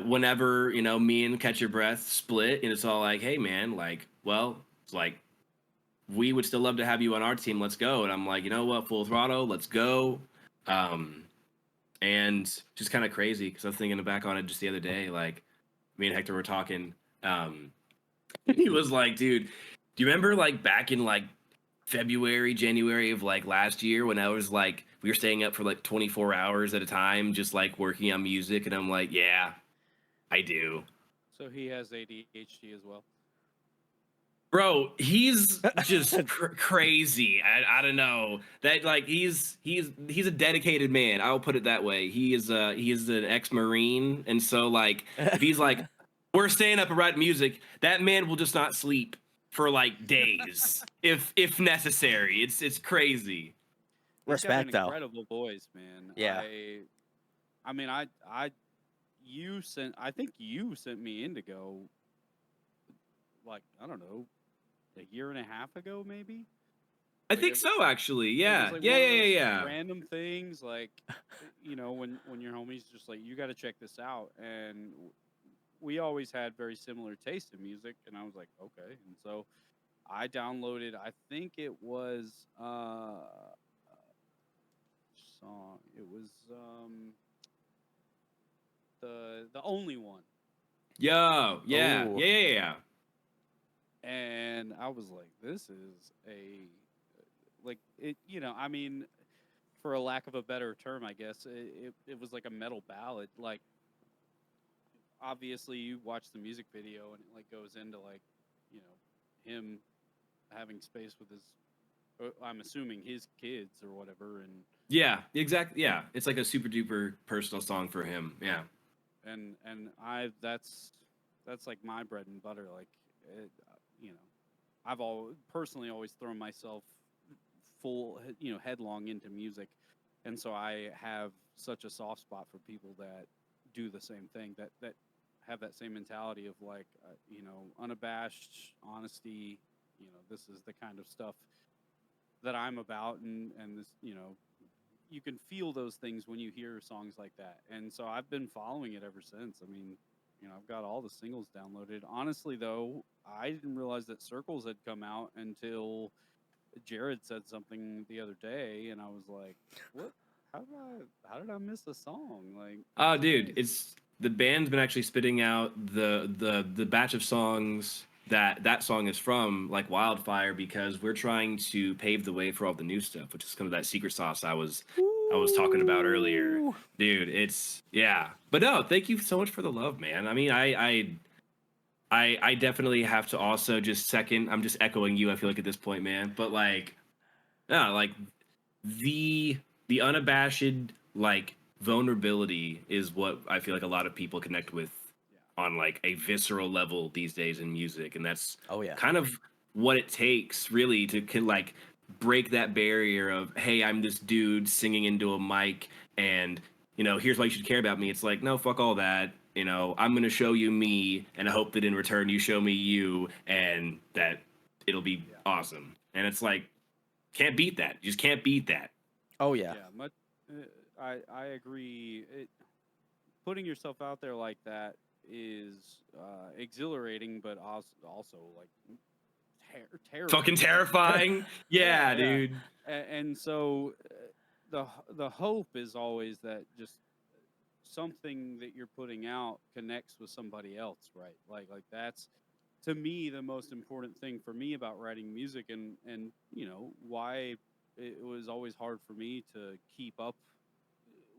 whenever me and Catch Your Breath split, and it's all like, hey man, like, well, it's like we would still love to have you on our team. Let's go. And I'm like, you know what, full throttle, let's go. And just kind of crazy because I was thinking back on it just the other day. Like me and Hector were talking. He was like, dude, do you remember like back in like February, January of like last year when I was like, we were staying up for like 24 hours at a time, just like working on music. And I'm like, yeah, I do. So he has ADHD as well. Bro, he's just crazy. I don't know that like he's a dedicated man. I'll put it that way. He is an ex-marine, and so like if he's like we're staying up and writing music, that man will just not sleep for like days if necessary. It's crazy. He's got Respect an though. incredible voice, man. Yeah. I mean, I think you sent me Indigo, like, I don't know, a year and a half ago, maybe. I Like, think so, actually. It Yeah, was like yeah, one of yeah, those yeah. random things, like, when your homie's just like, you got to check this out, and we always had very similar taste in music, and I was like, okay, and so I downloaded. I think it was song. It was the only one, Yo, yeah, Ooh. yeah, yeah, yeah. and I was like, this is a like it. I mean, for a lack of a better term, I guess it was like a metal ballad. Like, obviously, you watch the music video, and it like goes into like, him having space with his. I'm assuming his kids or whatever, and Yeah, exactly. Yeah, it's like a super duper personal song for him. Yeah. and that's like my bread and butter. Like, it, you know, I've personally always thrown myself full, headlong into music, and so I have such a soft spot for people that do the same thing, that have that same mentality of like, unabashed honesty. This is the kind of stuff that I'm about, and this, you can feel those things when you hear songs like that. And so I've been following it ever since. I mean, I've got all the singles downloaded. Honestly, though, I didn't realize that Circles had come out until Jared said something the other day, and I was like, "What? How did I miss a song?" Like, Oh, that's dude, crazy. it's the band's been actually spitting out the batch of songs that song is from like wildfire because we're trying to pave the way for all the new stuff, which is kind of that secret sauce I was talking about earlier. Ooh. Dude, it's yeah. But no, thank you so much for the love, man. I mean, I definitely have to also just second. I'm just echoing you. I feel like at this point, man. But like, yeah, like the unabashed like vulnerability is what I feel like a lot of people connect with on like a visceral level these days in music, and that's Oh yeah. kind of what it takes really to like break that barrier of hey, I'm this dude singing into a mic and here's why you should care about me. It's like no, fuck all that. I'm gonna show you me, and I hope that in return you show me you, and that it'll be awesome. And it's like can't beat that. You just can't beat that. Oh yeah. Yeah, much. I agree. Putting yourself out there like that is exhilarating, but also like terrifying. Fucking terrifying. Yeah, Yeah. dude. And so the hope is always that just something that you're putting out connects with somebody else, right? Like that's to me the most important thing for me about writing music, and why it was always hard for me to keep up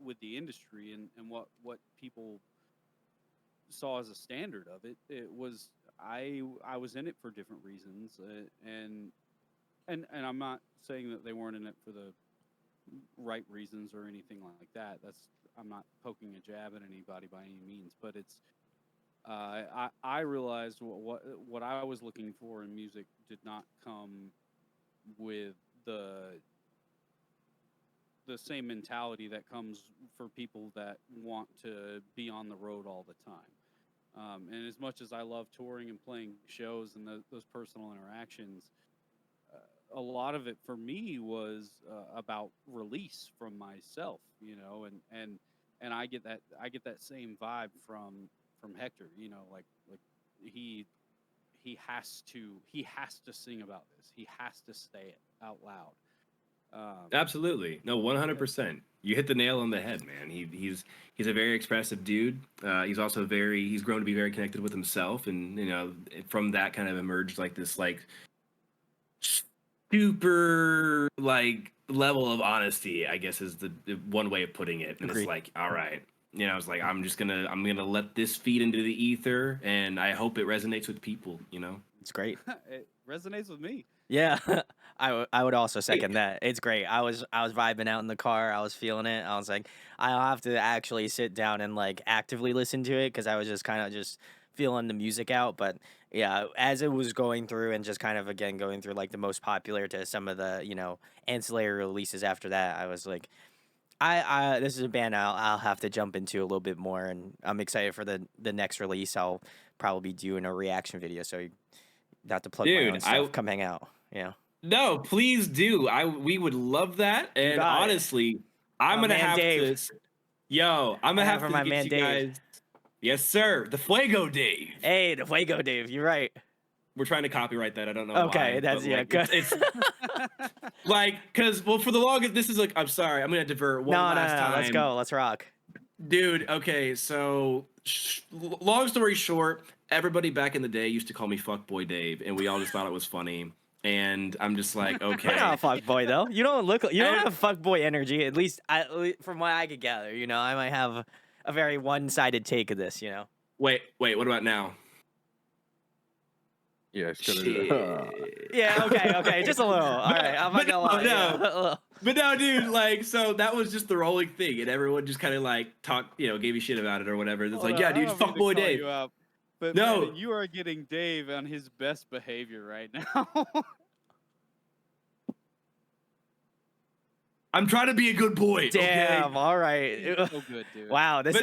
with the industry and what people saw as a standard of it. It was I was in it for different reasons, and I'm not saying that they weren't in it for the right reasons or anything like that. I'm not poking a jab at anybody by any means, but it's I realized what I was looking for in music did not come with the same mentality that comes for people that want to be on the road all the time. And as much as I love touring and playing shows and those personal interactions, a lot of it for me was about release from myself, and I get that same vibe from Hector, like he has to sing about this. He has to say it out loud. Absolutely. No, 100%. You hit the nail on the head, man. He's a very expressive dude. He's also he's grown to be very connected with himself, and from that kind of emerged like this super level of honesty, I guess is the one way of putting it. And Agreed. It's like, all right, it's like I'm gonna let this feed into the ether, and I hope it resonates with people. It's great. It resonates with me. Yeah, I would also second that. It's great. I was vibing out in the car. I was feeling it. I was like, I'll have to actually sit down and actively listen to it because I was just kind of just feeling the music out. But yeah, as it was going through and just kind of again going through the most popular to some of the ancillary releases after that, I was like, I this is a band I'll have to jump into a little bit more, and I'm excited for the next release. I'll probably be doing a reaction video, so not to plug my own stuff. Come hang out. Yeah. No, please do. We would love that. And honestly, I'm gonna have Dave. to. Yo, I'm gonna have to my get man you Dave. guys. Yes, sir. The Fuego Dave. Hey, the Fuego Dave. You're right. We're trying to copyright that. I don't know. Okay, why, that's but, good. It's because for the longest, this is I'm sorry. I'm gonna divert one last time. Let's go. Let's rock. Dude, okay, so long story short, everybody back in the day used to call me Fuckboy Dave, and we all just thought it was funny. And I'm just like, okay. You're not a fuckboy though. You don't have fuckboy energy. At least from what I could gather. I might have a very one-sided take of this. Wait. What about now? Yeah, it's gonna. Yeah. Okay. Just a little. All right. I'm not gonna lie. Yeah, but no, dude. So that was just the rolling thing, and everyone just kind of talked, gave you shit about it or whatever. It's yeah, dude, Fuckboy Dave. But no, man, you are getting Dave on his best behavior right now. I'm trying to be a good boy. Damn. Okay? All right. So good, dude. Wow. This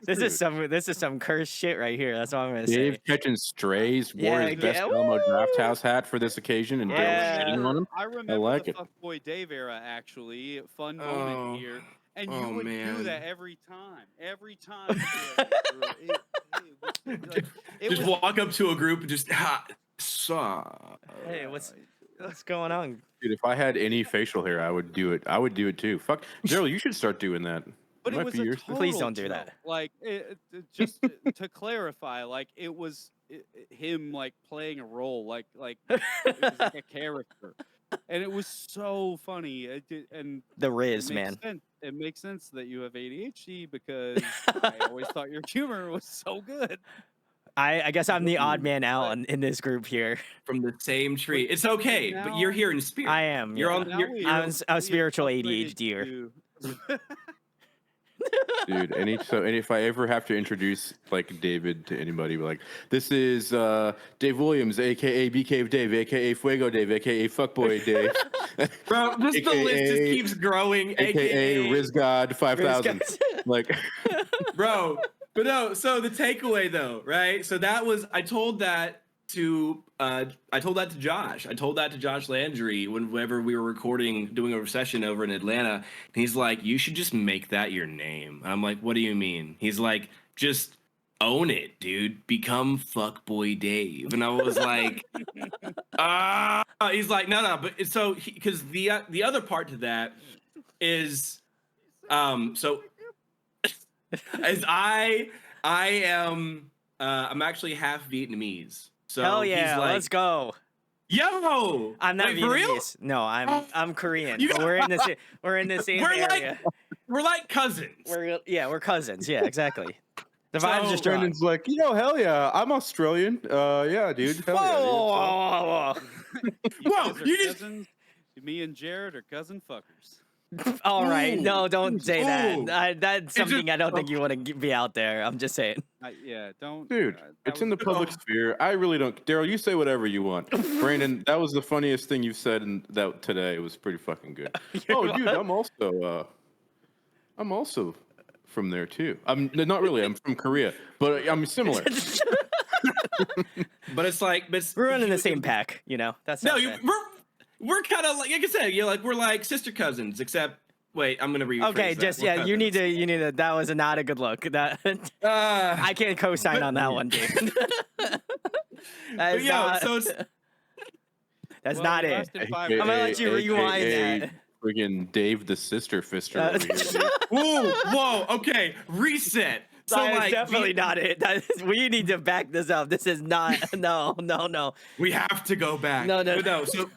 is some cursed shit right here. That's what I'm gonna say. Dave catching strays, wore his best Elmo Draft House hat for this occasion, and Dale shitting on him. I remember like the it. Fuckboy Dave era, actually. Fun moment here. And you would do that every time. Every time. Just walk up to a group and just Hey, what's going on? Dude, if I had any facial hair, I would do it. I would do it too. Fuck, Gerald, you should start doing that. But it was a total Please don't do that. Just to clarify, it was him playing a role, it was like a character, and it was so funny. And the Riz, man. It makes sense that you have ADHD because I always thought your humor was so good. I guess I'm the odd man out in this group here. From the same tree. It's okay, but you're here in spirit. I am. You're yeah. I'm a spiritual ADHDer. Dude, and if I ever have to introduce David to anybody, be like, this is Dave Williams, aka BK Dave, aka Fuego Dave, aka Fuckboy Dave. Bro, the list just keeps growing. AKA Rizgod 5000. Bro, but no, so the takeaway though, right? So that was I told that to Josh. I told that to Josh Landry whenever we were doing a session over in Atlanta. And he's like, you should just make that your name. And I'm like, what do you mean? He's like, just own it, dude. Become Fuckboy Dave. And I was like, he's like, no, but so because the other part to that is so as I am I'm actually half Vietnamese. So hell yeah, let's go. Yo, I'm not Vietnamese. For real? No, I'm Korean. We're in the same area. we're like cousins. We're cousins. Yeah, exactly. The So- vibes just wrong. Brandon's like, hell yeah, I'm Australian. Yeah, dude. Hell yeah, dude. Whoa! Whoa, guys are you just- cousins. Me and Jared are cousin fuckers. All right, Ooh. no, don't say Ooh. that. That's It's just- something I don't think you want to be out there. I'm just saying. Yeah, don't. Dude, that it's in the was- public sphere. I really don't. Daryl, you say whatever you want. Brandon, that was the funniest thing you've said in that today. It was pretty fucking good. Oh, dude, I'm also from there too. I'm not really. I'm from Korea, but I'm similar. But it's like, We're running the same pack, you know. That's No, not you, fair. we're kind of like I said, we're like sister cousins, except wait, I'm gonna rephrase Okay, that. just We're you need cousins. to. That was not a good look. That I can't co-sign on that one, dude. But yo, so it's That's Well, not we it. lasted 5 I'm gonna let you AKA rewind that. Friggin' Dave the sister fister over here. Dude. whoa, whoa, okay, reset. So That is like definitely not it. We need to back this up. This is not. No. we have to go back. No. But no. So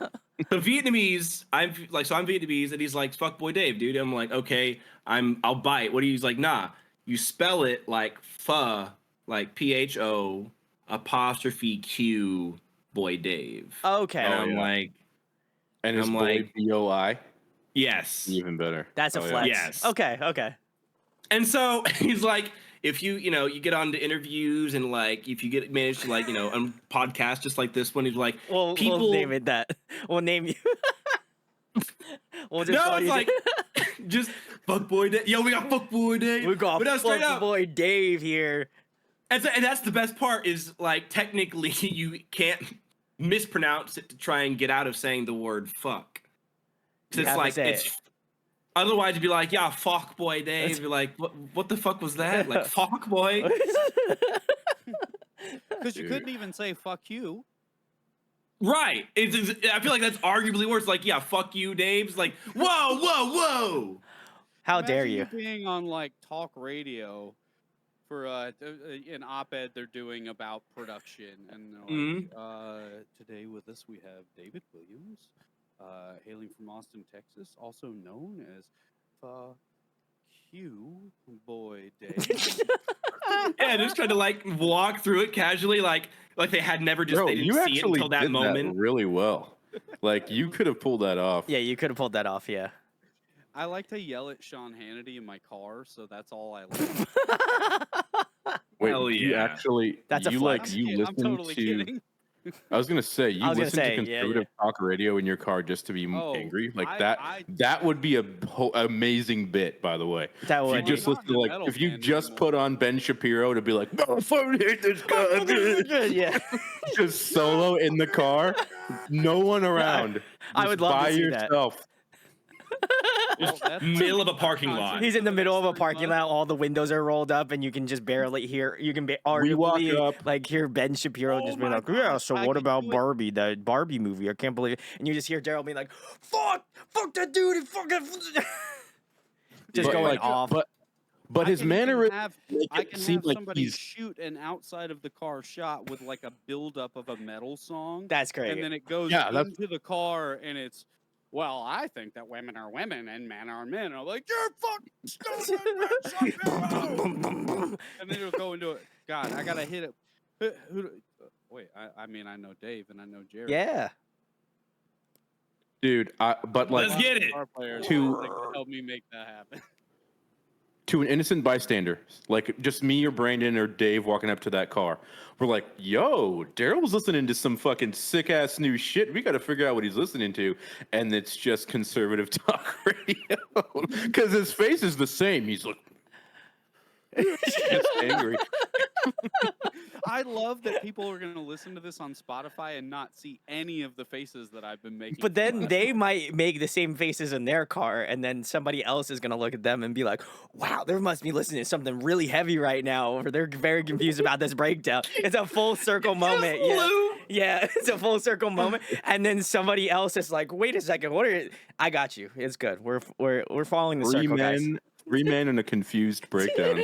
Vietnamese, I'm Vietnamese, and he's like, "Fuck boy, Dave, dude." I'm like, "Okay, I'll bite." What do you? He's like, "Nah, you spell it like pho, like PHO apostrophe Q, boy, Dave." Okay. And Oh, I'm yeah. like, And his I'm boy like- BOI, "Yes." even better. That's a Oh, yeah. flex. Yes. Okay. And so he's like, if you get on to interviews and like if you manage to on podcasts just like this one, he's like, We'll name it that. We'll name you. We'll just no, call it's you like just fuck boy Dave. Yo, we got fuck boy Dave. we got but no, straight fuck up. boy Dave here. And that's the best part is like technically you can't mispronounce it to try and get out of saying the word fuck. 'Cause You it's have to like say it's it. otherwise you'd be like, yeah, fuck boy Dave. You're like, what the fuck was that? Like fuck boy. Because you Dude. couldn't even say "fuck you." Right. I feel like that's arguably worse. Like, yeah, fuck you, Dave. It's like, whoa. How dare Imagine you? being on like talk radio for an op-ed they're doing about production, and they're like, today with us we have David Williams, hailing from Austin, Texas, also known as Fuck You, boy Dave. Yeah, just trying to like walk through it casually, like they had never just Bro, they didn't you see it actually until that did moment. that really well. Like you could have pulled that off. Yeah, you could have pulled that off. Yeah. I like to yell at Sean Hannity in my car, so that's all I like. Wait, Hell you yeah. actually That's a you flex. like you I'm listen totally to kidding. I was gonna say you I was gonna listen to say, yeah, conservative talk radio in your car just to be Oh, angry like I- that. I- That would be a amazing bit, by the way. That If you would. just Well, listen I'm to not like a metal if you fan just anymore. put on Ben Shapiro to be like, no, I fucking hate this guy, Yeah. just solo in the car, no one around. I just would love to by see that. yourself. Well, that's- Middle of a parking lot. He's in the For the middle of a next 3 parking months. lot. All the windows are rolled up, and you can just barely hear. You can We walk arguably up. like hear Ben Shapiro Oh just being my like, "Yeah, God, so I what could about do it." Barbie? That Barbie movie? I can't believe it." And you just hear Daryl being like, fuck that dude, and fucking just But, going like, off. But I his can even mannerisms make I it can seem have like somebody he's shoot an outside of the car shot with like a buildup of a metal song, That's great. and then it goes Yeah, that's- into the car, and it's, well, I think that women are women and men are men. And I'm like, you're fucking stupid, bitch, Shapiro." And then it'll go into it. God, I gotta hit it. Wait, I mean, I know Dave and I know Jared. Yeah. dude. But like Let's get it. Guitar players To- that can help me make that happen. to an innocent bystander, like just me or Brandon or Dave walking up to that car, we're like, yo, Daryl's listening to some fucking sick ass new shit. We got to figure out what he's listening to. And it's just conservative talk radio because his face is the same. He's like, just angry. I love that people are going to listen to this on Spotify and not see any of the faces that I've been making. But then they might make the same faces in their car, and then somebody else is gonna look at them and be like, "Wow, they must be listening to something really heavy right now," or they're very confused about this breakdown. It's a full circle moment. Yeah. Yeah, it's a full circle moment, and then somebody else is like, "Wait a second, what are you? I got you. It's good. We're following the circle, guys. Three men and a confused breakdown.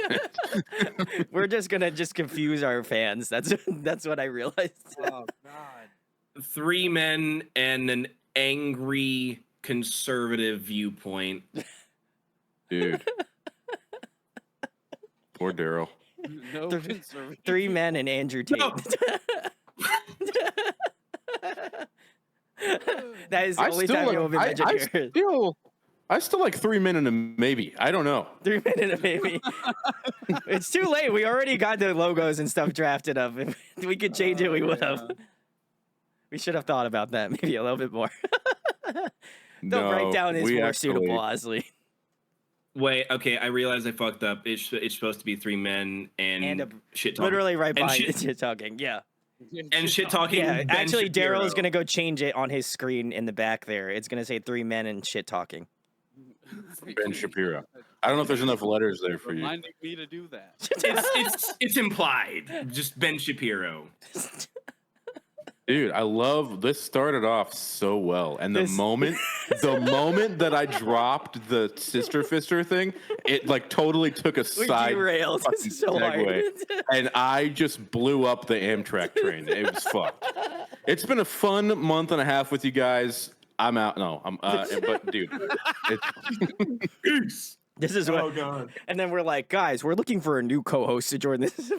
We're just gonna confuse our fans. That's what I realized. Oh, God. 3 men and an angry conservative viewpoint. Dude. Poor Daryl. No Th- conservative. 3 men and Andrew Tate. No. That is the only time you will be mentioned here. I still like 3 men and a maybe. I don't know. 3 men and a baby. It's too late. We already got the logos and stuff drafted up. If we could change it, we would have. We should have thought about that maybe a little bit more. The breakdown is more suitable, honestly. Wait, okay, I realized I fucked up. It's supposed to be 3 men and shit talking. Literally right And behind shit- the shit talking. Yeah. And shit talking. Yeah. Ben Actually, Shapiro. Daryl is going to go change it on his screen in the back there. It's going to say 3 men and shit talking. Ben Shapiro. I don't know if there's enough letters there for you. Reminding me to do that. It's implied. Just Ben Shapiro. Dude, I love this. Started off so well, and the moment that I dropped the sister fister thing, it like totally took a We side derailed fucking so hard. segue, and I just blew up the Amtrak train. It was fucked. It's been a fun month and a half with you guys. I'm out. No, I'm. But dude, Peace. This is what. God. And then we're like, guys, we're looking for a new co-host to join this.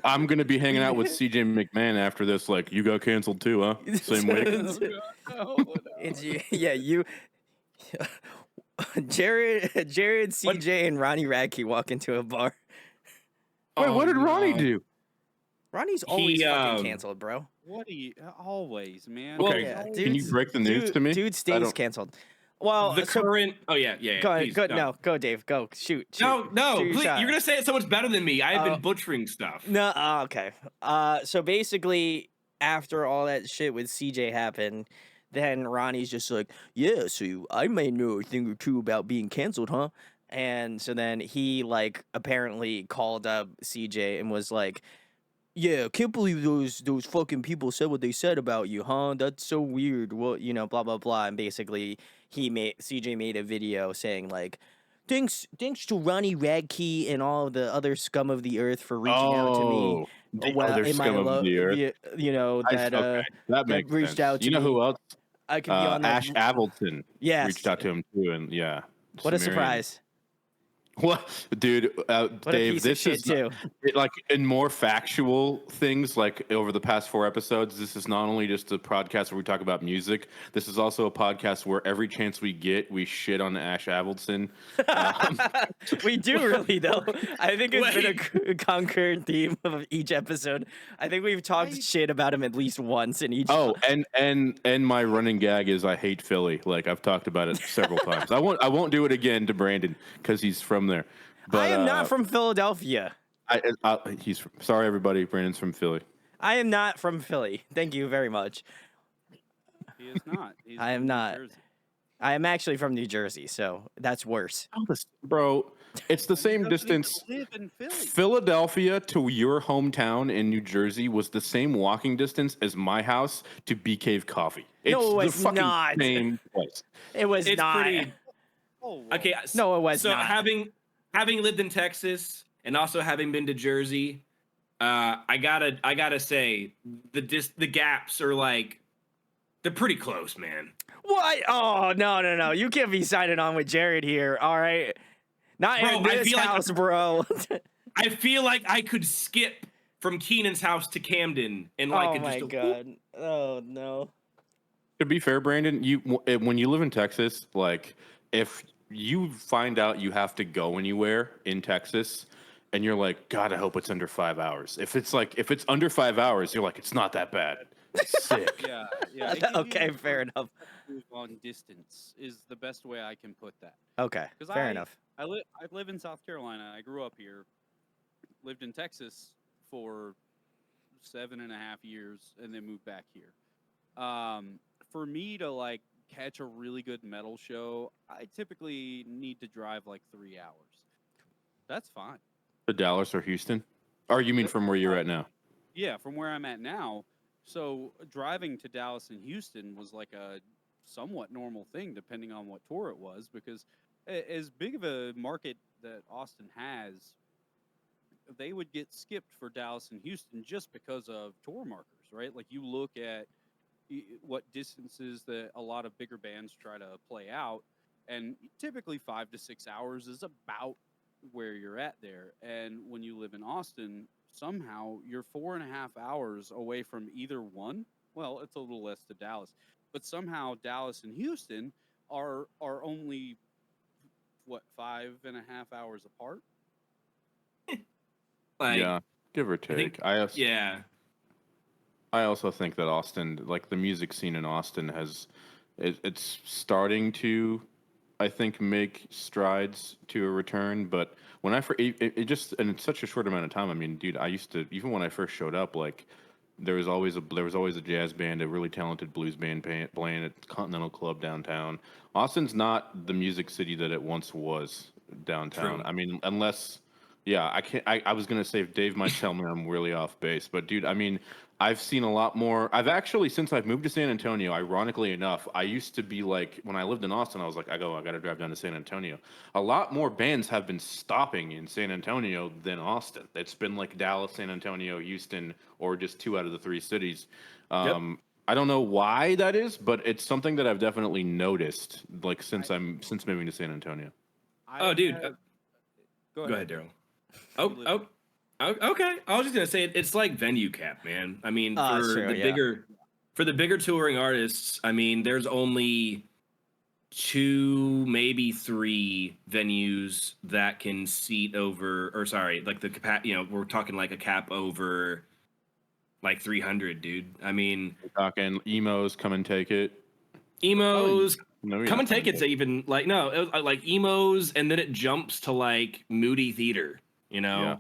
I'm gonna be hanging out with CJ McMahon after this. Like, you got canceled too, huh? Same week. You, Jared, CJ, and Ronnie Radke walk into a bar. Wait, what did Ronnie do? Ronnie's always fucking canceled, bro. What do you always, man? Okay, yeah, can you break the news to me? Dude stays canceled. Well, The current. Oh yeah. Go, Please, go, no, go, Dave, go, shoot. No, Shoot your please, shot. you're gonna say it so much better than me. I have been butchering stuff. No, okay. So basically, after all that shit with CJ happened, then Ronnie's just like, yeah, so I may know a thing or two about being canceled, huh? And so then he like apparently called up CJ and was like, yeah, can't believe those fucking people said what they said about you, huh? That's so weird. Well, blah blah blah. And basically, CJ made a video saying like, thanks to Ronnie Radke and all of the other scum of the earth for reaching out to me. The other scum of the earth. That makes reached sense. out to You know me. who else? I could be on that. Ash Avildsen reached out to him too, and yeah. What a Sumerian. surprise! What, dude? What Dave, a piece this of shit is too. like in more factual things. Like over the past 4 episodes, this is not only just a podcast where we talk about music. This is also a podcast where every chance we get, we shit on Ash Avildsen. We do really though. I think it's been a concurrent theme of each episode. I think we've talked shit about him at least once in each. Oh, and my running gag is I hate Philly. Like I've talked about it several times. I won't do it again to Brandon because he's from there. But I am not from Philadelphia. Sorry, everybody. Brandon's from Philly. I am not from Philly. Thank you very much. He is not. He's I am from New not. Jersey. I am actually from New Jersey, so that's worse. Bro, it's the same Doesn't even distance. live in Philly. Philadelphia to your hometown in New Jersey was the same walking distance as my house to Bee Cave Coffee. It's No, it was the fucking not. same place. It was It's not. pretty. Oh, wow. Okay. No, it was so not. having lived in Texas and also having been to Jersey, I gotta say the gaps are like they're pretty close, man. What? Oh, no. You can't be signing on with Jared here, all right? Not Bro, in I this feel like- house, bro. I feel like I could skip from Keenan's house to Camden and like Oh, it my just God. Oh, no. To be fair, Brandon, when you live in Texas, like if you find out you have to go anywhere in Texas, and you're like, God, I hope it's under 5 hours. If it's under 5 hours, you're like, it's not that bad. It's sick. Yeah. It gives Okay, you fair enough. long distance is the best way I can put that. Okay, 'Cause fair enough. I live in South Carolina. I grew up here. Lived in Texas for 7.5 years, and then moved back here. For me to like catch a really good metal show, I typically need to drive like 3 hours. That's fine. To Dallas or Houston? Or you mean from where you're at now? Yeah, from where I'm at now. So driving to Dallas and Houston was like a somewhat normal thing, depending on what tour it was, because as big of a market that Austin has, they would get skipped for Dallas and Houston just because of tour markers, right? Like you look at what distances that a lot of bigger bands try to play out, and typically 5 to 6 hours is about where you're at there. And when you live in Austin, somehow you're 4.5 hours away from either one. Well, it's a little less to Dallas, but somehow Dallas and Houston are only what 5.5 hours apart. Like, Yeah, give or I think, take. yeah, I also think that Austin, like the music scene in Austin, it's starting to, I think, make strides to a return. But when it just, and it's such a short amount of time. I mean, dude, I used to, even when I first showed up, like there was always a jazz band, a really talented blues band playing at Continental Club downtown. Austin's not the music city that it once was downtown. true. I mean, unless, yeah, I can't. I was gonna say Dave might tell me I'm really off base, but dude, I mean, I've seen a lot more. I've actually, since I've moved to San Antonio, ironically enough, I used to be like, when I lived in Austin, I was like, I got to drive down to San Antonio. A lot more bands have been stopping in San Antonio than Austin. It's been like Dallas, San Antonio, Houston, or just two out of the three cities. Yep. I don't know why that is, but it's something that I've definitely noticed, like since moving to San Antonio. I Oh, dude, had, go go ahead. ahead, Daryl. You live- Okay. I was just gonna say it's like venue cap, man. I mean, Sure, yeah. for the bigger touring artists, I mean, there's only two, maybe three venues that can seat over, or sorry, like the cap. You know, we're talking like a cap over like 300, dude. I mean, We're talking emos, come and take it. emos. No, you're Come not and take coming it's even like no, it was like emos, and then it jumps to like Moody Theater, you know.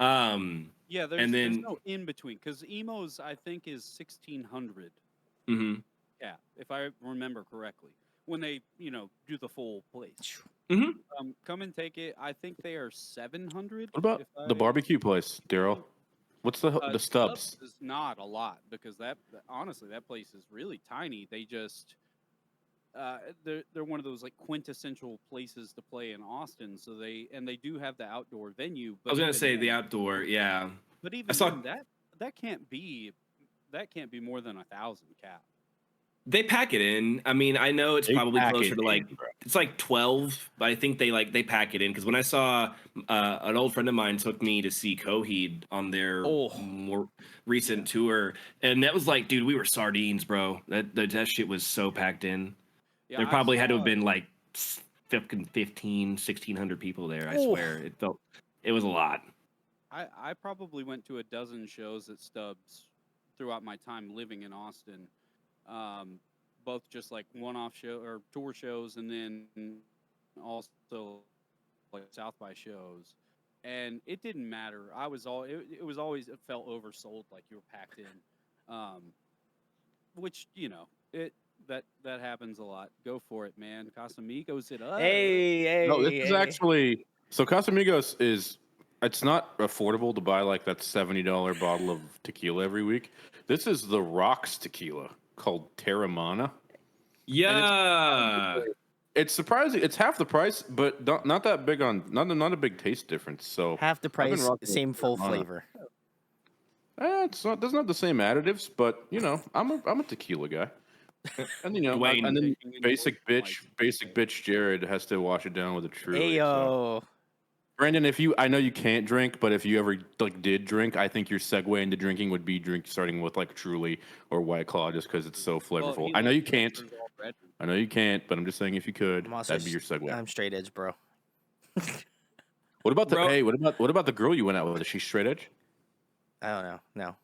Yeah, And there's then, no in between because emos I think is 1,600. mhm, Yeah, if I remember correctly, when they do the full place. mhm. Come and take it. I think they are 700. What about If the I barbecue place, Daryl? What's the Stubbs Stubs? is not a lot because honestly that place is really tiny. They just they're one of those like quintessential places to play in Austin. So they do have the outdoor venue, I but was gonna even say the then, outdoor, yeah. but I even saw then that can't be more than 1,000 cap. they pack it in. I mean, I know it's They probably pack closer it to like in, bro. it's like 12, but I think they pack it in because when I saw an old friend of mine took me to see Coheed on their Oh, more recent tour, and that was like, dude, we were sardines, bro. That shit was so packed in. Yeah, There I probably had to have saw. been like 15, 1,600 people there. I oh, swear, it was a lot. I probably went to a dozen shows at Stubbs throughout my time living in Austin. Both just like one-off show or tour shows, and then also like South by shows. And it didn't matter. It was always it felt oversold, like you were packed in. Which it that happens a lot. Go for it, man. Casamigos it up. hey, No, this hey, is hey. actually so Casamigos is it's not affordable to buy like that $70 bottle of tequila every week. This is the Rocks tequila called Terramana. And Yeah. it's surprising. It's half the price, but not that big on not a big taste difference. So Half the I've been price, rocking with same full Terramana. flavor. It's not doesn't have the same additives, but I'm a tequila guy. And Dwayne. and then Taking in basic bitch Jared has to wash it down with a Truly. So. Ayo. Brandon, I know you can't drink, but if you ever like did drink, I think your segue into drinking would be starting with like Truly or White Claw, just because it's so Well, flavorful. he I know you likes can't. seltzers already. I know you can't, but I'm just saying if you could, I'm also that'd be your segue. I'm straight edge, bro. What about Bro, what about the girl you went out with? Is she straight edge? I don't know. No,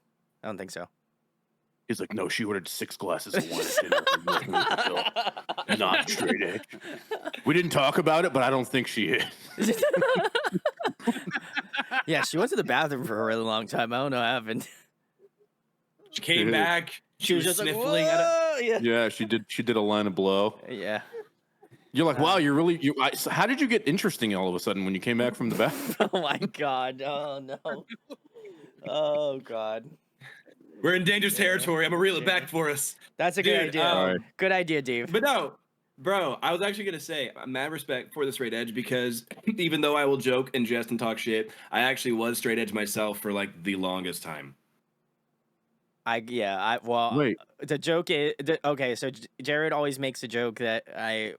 I don't think so. He's like, no, she ordered 6 glasses of wine at dinner. Not straight edge. We didn't talk about it, but I don't think she is. Yeah, she went to the bathroom for a really long time. I don't know what happened. she came back. She was just like, sniffling at a whoa, yeah. Yeah, she did. She did a line of blow. Yeah. You're like, wow, you're really. So how did you get interesting all of a sudden when you came back from the bathroom? Oh my god. Oh no. Oh god. We're in dangerous territory. I'm gonna reel it back for us. That's a good Dude, idea. All right. Good idea, Dave. But no, bro, I was actually gonna say mad respect for the straight edge because even though I will joke and jest and talk shit, I actually was straight edge myself for like the longest time. Well, Wait, the joke is okay. So Jared always makes a joke that I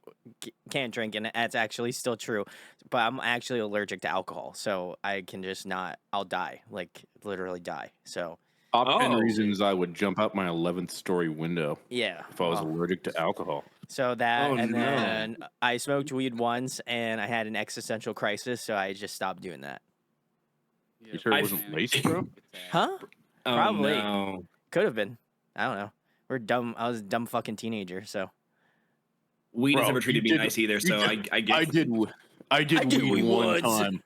can't drink, and that's actually still true. But I'm actually allergic to alcohol, so I can just not. I'll die, like literally die. So top 10 Oh. reasons I would jump out my 11th story window yeah. if I was well, allergic to alcohol. so that, Oh, and no. then I smoked weed once, and I had an existential crisis, so I just stopped doing that. You sure it I- wasn't laced, bro? Huh? Oh, Probably. no. Could have been. I don't know. We're dumb. I was a dumb fucking teenager, so. Weed has Bro, never treated me you did- nice either, you so did- I get. I did did weed weed one once. time.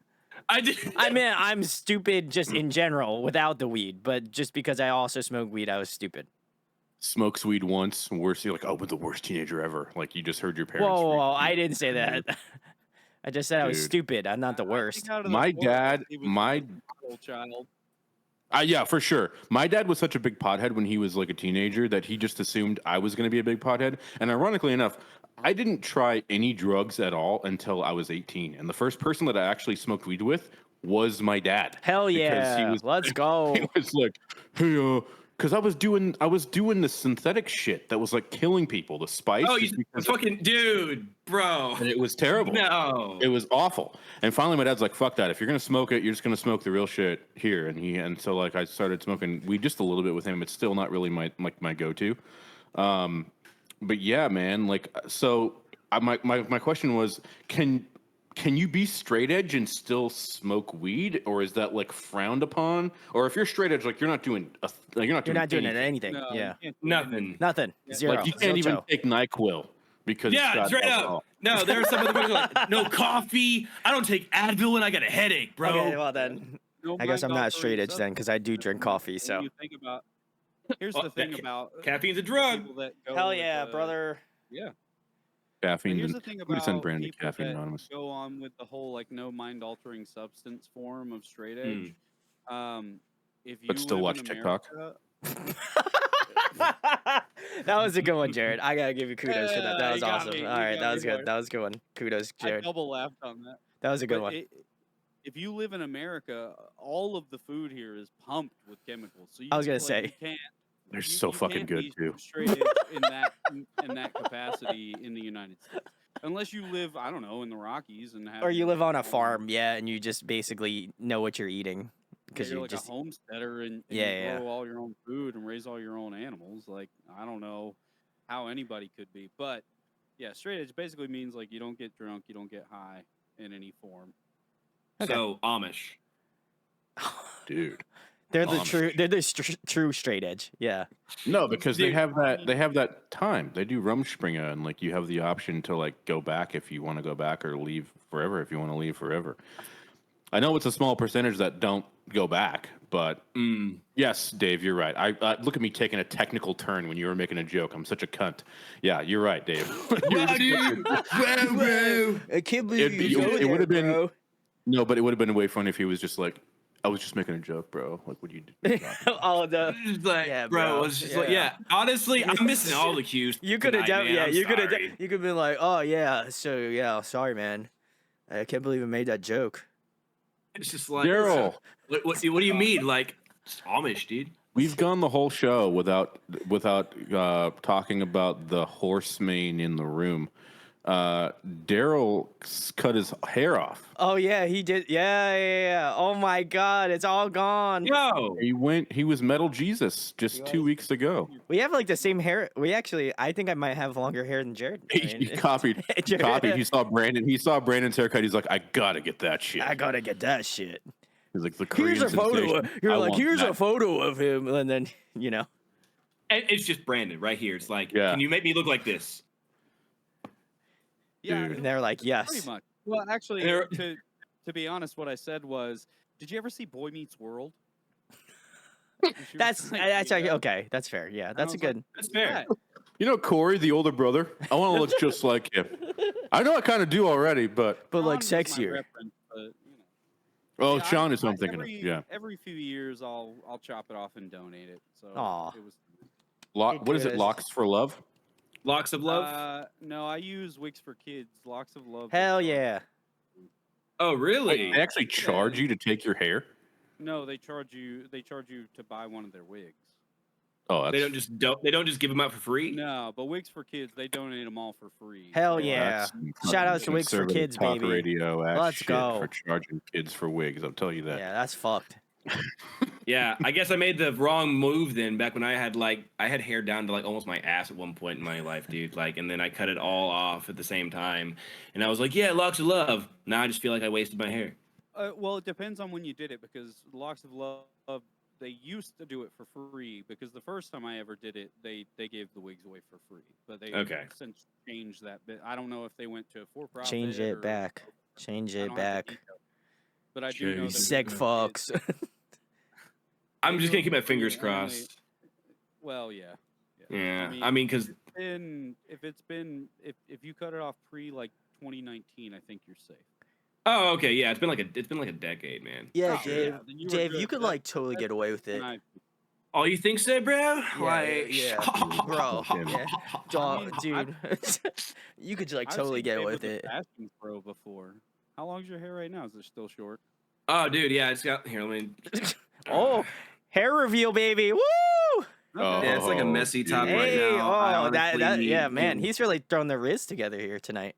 I did. I mean, I'm stupid just in general without the weed, but just because I also smoke weed, I was stupid. Smokes weed once, worse. You're like, oh, but the worst teenager ever. Like you just heard your Whoa, parents. whoa, whoa, repeat I didn't say that. I just said I was Dude. stupid. I'm not the worst. My dad- child. Yeah, for sure. My dad was such a big pothead when he was like a teenager that he just assumed I was going to be a big pothead. And ironically enough, I didn't try any drugs at all until I was 18. And the first person that I actually smoked weed with was my dad. Hell Because yeah. Let's go. He was like, hey, because I was doing the synthetic shit that was like killing people, the spice. Oh, just you because fucking dude, bro. and it was terrible. No. It was awful. And finally, my dad's like, "Fuck that! If you're gonna smoke it, you're just gonna smoke the real shit here." And so like I started smoking weed just a little bit with him. It's still not really my go-to. But yeah, man. Like so, my question was, can you be straight edge and still smoke weed, or is that like frowned upon? Or if you're straight edge, like you're not doing You're not doing anything. No, Yeah. you can't do Nothing. Nothing. Zero. Like you can't even Zilcho. take NyQuil because it's Yeah, got straight alcohol. up. No, there are some other people like, no coffee. I don't take Advil and I got a headache, bro. Okay, well then. No I guess I'm not mind-altering straight edge then, because I do substances. drink coffee, When so. you think about, here's Oh, the thing that- about Caffeine's a drug. people that go Hell with, yeah, brother. Yeah. Caffeine. But here's didn't- the thing I'm gonna send about Brandon people Caffeine that Anonymous. go on with the whole like no mind altering substance form of straight Hmm. edge. If you But still live watch in TikTok? America- That was a good one, Jared. I gotta give you kudos for that. That Yeah, was you got awesome. me. All You right, got that me was good. there. That was a good one. Kudos, I Jared. double laughed on that. That was a good But one. if you live in America, all of the food here is pumped with chemicals. So you, I was gonna like, say. you can't. They're you- so you fucking can't good be too. Straight edge in that capacity in the United States, unless you live, I don't know, in the Rockies and have. Or you your live on a own- farm, yeah, and you just basically know what you're eating. Yeah, Because you're you like just. a homesteader and Yeah, you yeah. grow all your own food and raise all your own animals. Like I don't know how anybody could be, but yeah, straight edge basically means like you don't get drunk, you don't get high in any form. Okay. So Amish. Dude. They're the Amish. true straight edge. Yeah. No, because they Dude, have that time. They do Rumspringa, and like you have the option to like go back if you want to go back, or leave forever if you want to leave forever. I know it's a small percentage that don't go back, but yes, Dave, you're right. I look at me taking a technical turn when you were making a joke. I'm such a cunt. Yeah, you're right, Dave. Wow, dude. Bro. I can't It'd be- it would have been no, but it would have been way funny if he was just like, I was just making a joke, bro. Like, what do you do? all of the. Just like, Yeah, bro, bro. it's just Yeah. like, yeah. Honestly, I'm missing all the cues. You could have tonight, done, man. yeah. I'm You could have, sorry. you could have been like, oh yeah, so yeah, sorry, man. I can't believe I made that joke. It's just like, Daryl, what do you mean? Like, it's Amish, dude. we've gone the whole show without talking about the horse mane in the room. Daryl cut his hair off. Oh yeah, he did. Yeah. Oh my God, it's all gone. Yo. He was Metal Jesus just 2 weeks ago. We have like the same hair. I think I might have longer hair than Jared. I He mean, copied. Jared- He saw Brandon's haircut. He's like, I gotta get that shit. I gotta get that shit. He's like, the Korean Here's a photo. sensation. You're I like, want here's that. a photo of him, and then And it's just Brandon right here. It's like, Yeah. can you make me look like this? Yeah, Dude. and they're like, yes. pretty much. Well, actually, There- to be honest, what I said was, did you ever see Boy Meets World? That's actually okay. That's fair. Yeah, that's a was like, good. That's fair. You know Corey, the older brother? I want to look just like him. I know I kind of do already, but... But like Sean was my sexier. reference, but, you know. Oh, Yeah, Sean is who I'm thinking of. every, Yeah. Every few years, I'll chop it off and donate it. So Aw. it was. What is it, Locks for Love? Locks of love. No, I use Wigs for Kids. Locks of Love. Hell they charge- yeah. Oh, really? They actually charge you to take your hair? No, they charge you. They charge you to buy one of their wigs. Oh, that's, they don't just give them out for free. No, but Wigs for Kids, they donate them all for free. Hell so, yeah. that's some Shout out fucking to Wigs for conservative Kids, talk baby. radio ass Let's shit go. for charging kids for wigs. I'll tell you that. Yeah, that's fucked. Yeah, I guess I made the wrong move then. Back when I had hair down to like almost my ass at one point in my life, dude. Like, and then I cut it all off at the same time, and I was like, yeah, locks of love. Now I just feel like I wasted my hair. Well, it depends on when you did it because Locks of Love, they used to do it for free because the first time I ever did it, they gave the wigs away for free. But they since changed that bit. I don't know if they went to for profit. Change it back. Change it back. But I do know that Sick fucks. I'm just gonna keep my fingers crossed. Well, yeah. Yeah, I mean, because if you cut it off pre like 2019, I think you're safe. Oh, okay, yeah, it's been like a decade, man. Yeah, Oh, Dave. yeah, Dave, you could like totally get away with it. Oh, you think so, bro? Yeah, bro. Yeah. Dog, dude. You could like totally get away with it. Fashion Pro before. How long's your hair right now? Is it still short? Oh, dude, yeah, it's got here. Let me. Oh, hair reveal, baby! Woo! Oh, Yeah, it's like a messy top right Hey, now. yeah, man, he's really throwing the wrist together here tonight.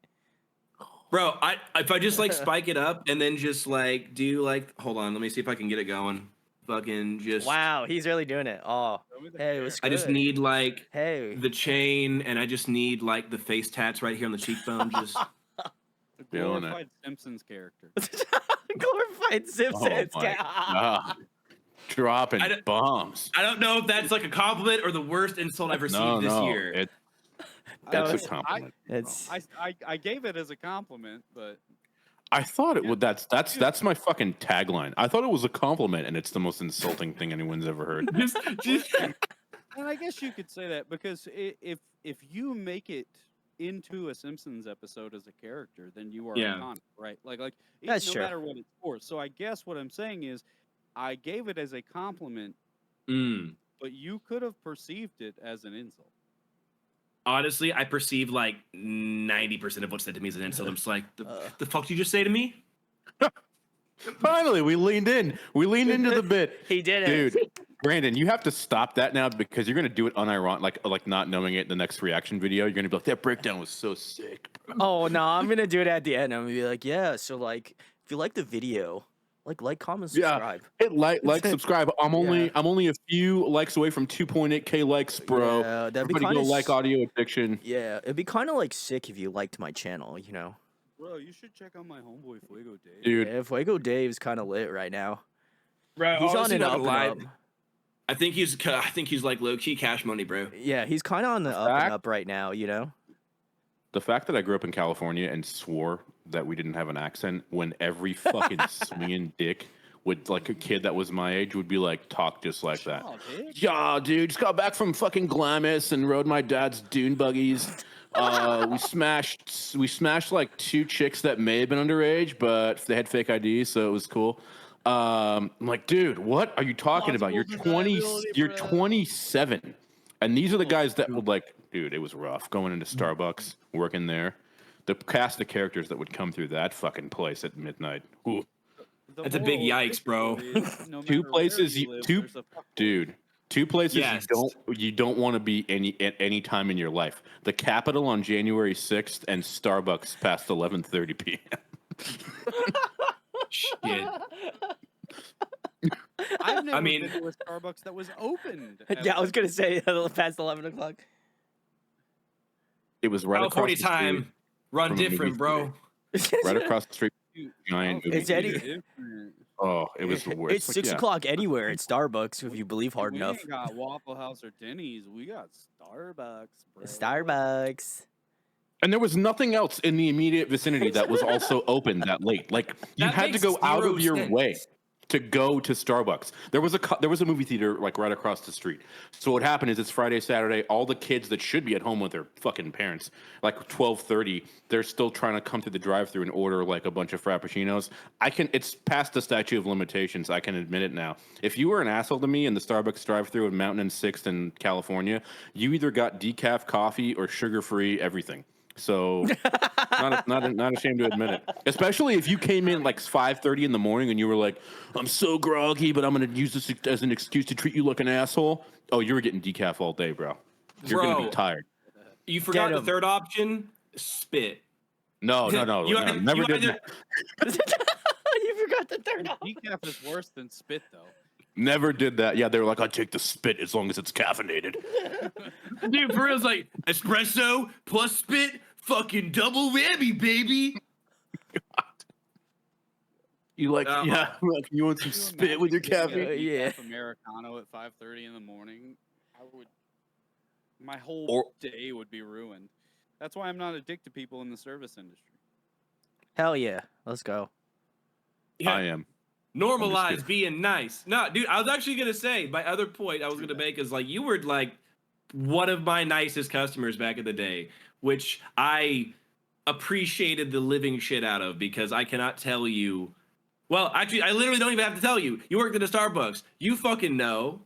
Bro, if I just like spike it up and then just like do like, hold on, let me see if I can get it going. Fucking just. Wow, he's really doing it. Oh, hey, it was good. I just need like the chain, and I just need like the face tats right here on the cheekbone. Just the glorified Simpsons character. Glorified Simpsons. Oh my God. Dropping bombs. I don't know if that's like a compliment or the worst insult I've received this year. That's a compliment. I gave it as a compliment, but I thought it would. That's my fucking tagline. I thought it was a compliment, and it's the most insulting thing anyone's ever heard. And I guess you could say that because if you make it into a Simpsons episode as a character, then you are iconic, right? Like that's no true. matter what it's for. So I guess what I'm saying is, I gave it as a compliment, but you could have perceived it as an insult. Honestly, I perceive like 90% of what's said to me as an insult. I'm just like, the fuck did you just say to me? Finally, we leaned in. We leaned into the bit. He did it, dude. Brandon, you have to stop that now because you're gonna do it unironic, like not knowing it. In the next reaction video, you're gonna be like, "That breakdown was so sick." Bro. Oh no, I'm gonna do it at the end. I'm gonna be like, "Yeah, so like, if you like the video, like, comment, subscribe." Yeah, hit like, subscribe. I'm only a few likes away from 2.8K likes, bro. Yeah, that'd be Everybody kind go like Audio Addiction. Yeah, it'd be kind of like sick if you liked my channel, you know. Bro, you should check out my homeboy Fuego Dave. Dude, yeah, Fuego Dave's kind of lit right now. Bro, he's on an up and up. I think he's like low key Cash Money, bro. Yeah, he's kind of on the up and up right now, you know. The fact that I grew up in California and swore that we didn't have an accent when every fucking swinging dick would, like a kid that was my age, would be like, talk just like that. Yeah, dude, just got back from fucking Glamis and rode my dad's dune buggies. We smashed like 2 chicks that may have been underage, but they had fake IDs, so it was cool. I'm like, dude, what are you talking about? You're 20, you're 27. And these are the guys that would like, dude, it was rough going into Starbucks, working there. The cast of characters that would come through that fucking place at midnight. Ooh. That's a big yikes, bro. Two places you don't want to be at any time in your life. The Capitol on January 6th and Starbucks past 11:30 p.m. Shit. I've never been to a Starbucks that was opened. Yeah, I was gonna say past 11 o'clock. It was right California across the time. street Run different, bro. right across the street. Giant movie theater. Oh, it was the worst. It's 6 o'clock anywhere at Starbucks if you believe hard enough. We ain't got Waffle House or Denny's. We got Starbucks, bro. Starbucks. And there was nothing else in the immediate vicinity that was also open that late. Like you had to go out of your way to go to Starbucks. There was a movie theater like right across the street. So what happened is it's Friday, Saturday. All the kids that should be at home with their fucking parents, like 12:30, they're still trying to come through the drive-thru and order like a bunch of frappuccinos. It's past the statute of limitations. I can admit it now. If you were an asshole to me in the Starbucks drive-thru in Mountain and 6th in California, you either got decaf coffee or sugar-free everything. So not ashamed to admit it. Especially if you came in like 5:30 in the morning and you were like, "I'm so groggy, but I'm gonna use this as an excuse to treat you like an asshole." Oh, you were getting decaf all day, bro. You're gonna be Bro. tired. You forgot Get the 'em. third option. Spit. No, You never did. either- You forgot the third option. Decaf is worse than spit, though. Never did that. Yeah, they were like, "I'll take the spit as long as it's caffeinated." Dude, for real's like espresso plus spit, fucking double whammy, baby. You like, Uh, yeah, like, you want some Can you spit with your imagine getting caffeine? a Yeah. decaf Americano at 5:30 in the morning? My whole Or- day would be ruined. That's why I'm not addicted to people in the service industry. Hell yeah. Let's go. Yeah, I am. normalize kidding. being nice. No, dude, I was actually gonna say my other point I was gonna make is like you were like one of my nicest customers back in the day, which I appreciated the living shit out of because I cannot tell you. Well, actually, I literally don't even have to tell you. You worked at a Starbucks. You fucking know.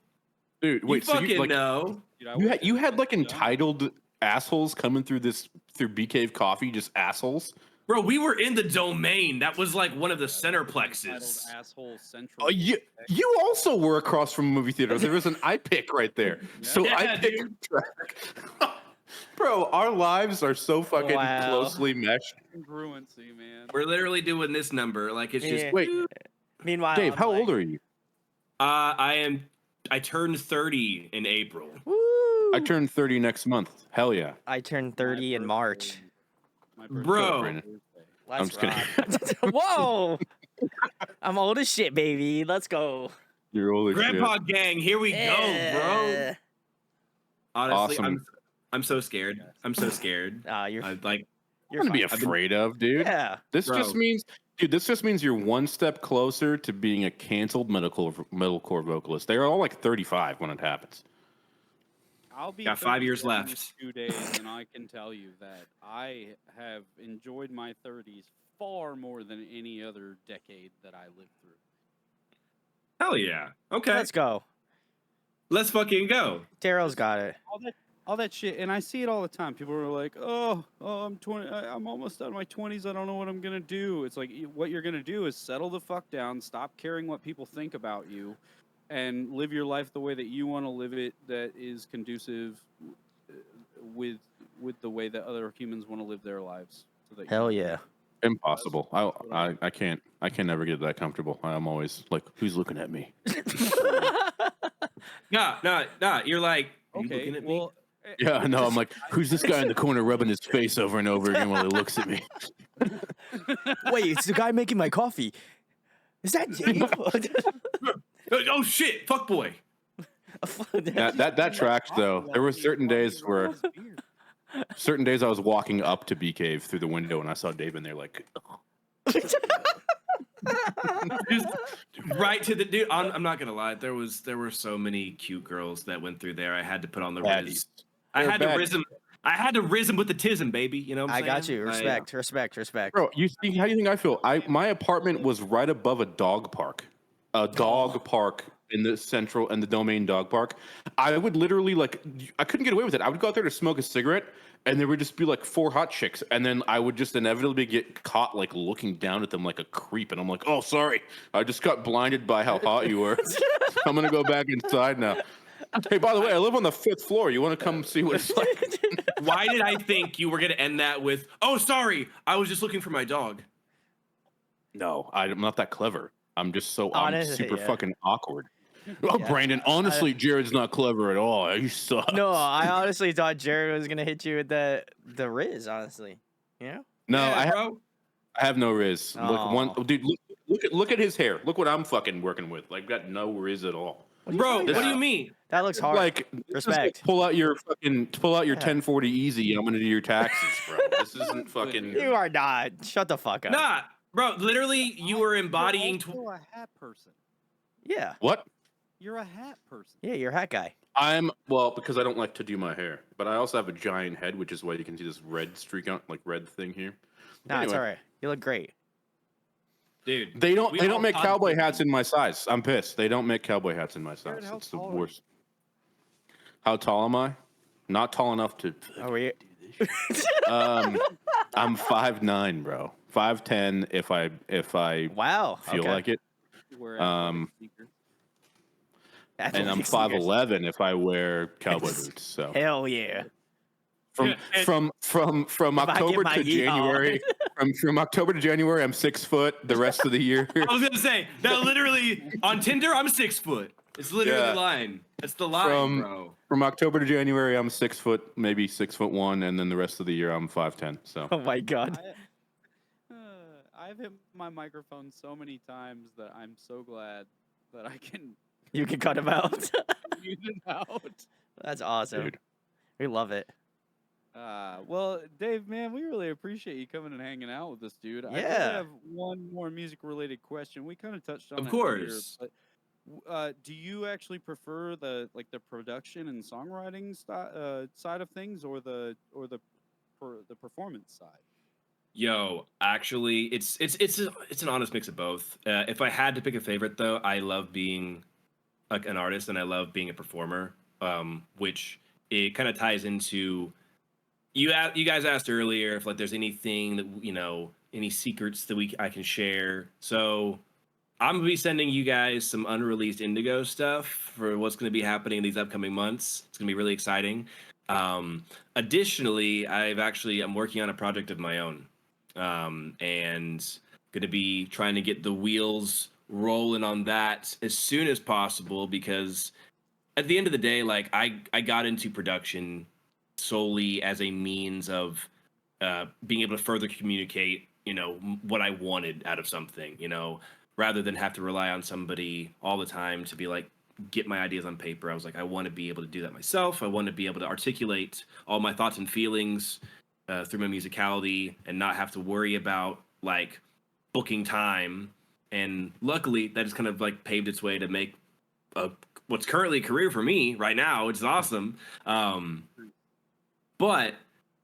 Dude, wait, you so fucking like, know. Dude, I you worked had at like Dunkin' entitled assholes coming through Bee Cave Coffee, just assholes. Bro, we were in the domain. That was like one of the Entitled centerplexes. asshole central. Oh, you also were across from a movie theater. There was an iPick right there. So Yeah, iPick track. Bro, our lives are so fucking Wow. closely meshed. Congruency, man. We're literally doing this number. Like it's just Yeah. Wait, Meanwhile, Dave, I'm how like, old are you? I turned 30 in April. Woo! I turn 30 next month. Hell yeah. I turned 30 in March. My birthday Bro. was Brandon. Thursday. Let's just kidding. rock. Whoa! I'm old as shit, baby. Let's go. You're old as Grandpa gang, here we go, bro. Yeah. Honestly, Awesome. I'm so scared. I'm so scared. You're I like shit. you're I'm gonna be fine. afraid of, dude. Yeah. This Bro. just means, dude. This just means you're one step closer to being a canceled metalcore vocalist. They're all like 35 when it happens. I'll be Got 5 years 37 in left. 2 days, and I can tell you that I have enjoyed my 30s far more than any other decade that I lived through. hell yeah. Okay, Let's go. let's fucking go. Daryl's got it. All that shit, and I see it all the time. People are like, "Oh, I'm 20. I'm almost out of my 20s. I don't know what I'm gonna do." It's like what you're gonna do is settle the fuck down, stop caring what people think about you, and live your life the way that you want to live it. That is conducive with the way that other humans want to live their lives. So that Hell you yeah. Impossible. I can't. I can never get that comfortable. I'm always like, who's looking at me? No. You're like, are you Okay, looking at me? well, Yeah, no. I'm like, who's this guy in the corner rubbing his face over and over again while he looks at me? Wait, it's the guy making my coffee. Is that Dave? Oh shit, fuck boy. That tracks though. There were certain days where certain days I was walking up to Bee Cave through the window and I saw Dave in there like, Just right to the dude. I'm not gonna lie. There were so many cute girls that went through there. I had to put on the riz. baddies. I They're had to baddies. rism. I had to rism with the tism, baby. You know what I'm I saying? got you. Respect. Bro, you see, how do you think I feel? My apartment was right above a dog park. A dog park in the domain dog park. I would literally I couldn't get away with it. I would go out there to smoke a cigarette and there would just be like 4 hot chicks and then I would just inevitably get caught like looking down at them like a creep and I'm like, "Oh, sorry. I just got blinded by how hot you were. I'm going to go back inside now." Hey, by the way, I live on the 5th floor. You want to come see what it's like? Why did I think you were gonna end that with, "Oh, sorry, I was just looking for my dog"? No, I'm not that clever. I'm just I'm Honestly, super yeah. fucking awkward. Oh, Yeah. Brandon, honestly, Jared's not clever at all. He sucks. No, I honestly thought Jared was gonna hit you with the Riz. Honestly, you know. No, Yeah, I bro. have no Riz. Aw. Dude, look at his hair. Look what I'm fucking working with. Like, got no Riz at all. Bro, what do about? you mean? That looks hard. Like, this is Respect. like pull out your Yeah. 1040 easy. I'm gonna do your taxes, bro. This isn't fucking. You are not. Shut the fuck up. Nah, bro. Literally, you were embodying. You're also a hat person. Yeah. What? You're a hat person. Yeah, you're a hat guy. Because I don't like to do my hair, but I also have a giant head, which is why you can see this red streak out, like red thing here. Nah, it's Anyway. all right. You look great. Dude, They don't we they all don't make thought- cowboy hats in my size. I'm pissed. They don't make cowboy hats in my Jared, size. how It's the tall are you? worst. How tall am I? Not tall enough to Oh, were you? I'm 5'9", bro. 5'10" if I Wow. feel Okay. like it. Wear athletic Um, sneakers. and I'm Athletic sneakers. 5'11" if I wear cowboy boots. So Hell yeah. from If I get October my to yeet on. January, from October to January, I'm 6 foot. The rest of the year, I was gonna say that literally on Tinder, I'm 6 foot. It's literally Yeah. the line. That's the line, bro. from October to January, I'm 6 foot, maybe 6'1", and then the rest of the year, I'm 5'10". So Oh my god. I've hit my microphone so many times that I'm so glad that I can You can cut him out. use it out. That's awesome. Dude. We love it. Well, Dave, man, we really appreciate you coming and hanging out with us, dude. I did Yeah. have one more music-related question. We kind of touched on Of it earlier, course. but do you actually prefer the production and songwriting side of things, or the performance side? Yo, actually, it's an honest mix of both. If I had to pick a favorite, though, I love being like an artist and I love being a performer. Which it kind of ties into you guys asked earlier if like there's anything that any secrets that I can share. So I'm gonna be sending you guys some unreleased NDGO stuff for what's gonna be happening in these upcoming months. It's gonna be really exciting. Additionally, I'm working on a project of my own, and gonna be trying to get the wheels rolling on that as soon as possible because at the end of the day, like I got into production solely as a means of being able to further communicate, what I wanted out of something, rather than have to rely on somebody all the time to be like, get my ideas on paper. I was like, I want to be able to do that myself. I want to be able to articulate all my thoughts and feelings through my musicality and not have to worry about like booking time. And luckily, that has kind of like paved its way to make what's currently a career for me right now, which is awesome. But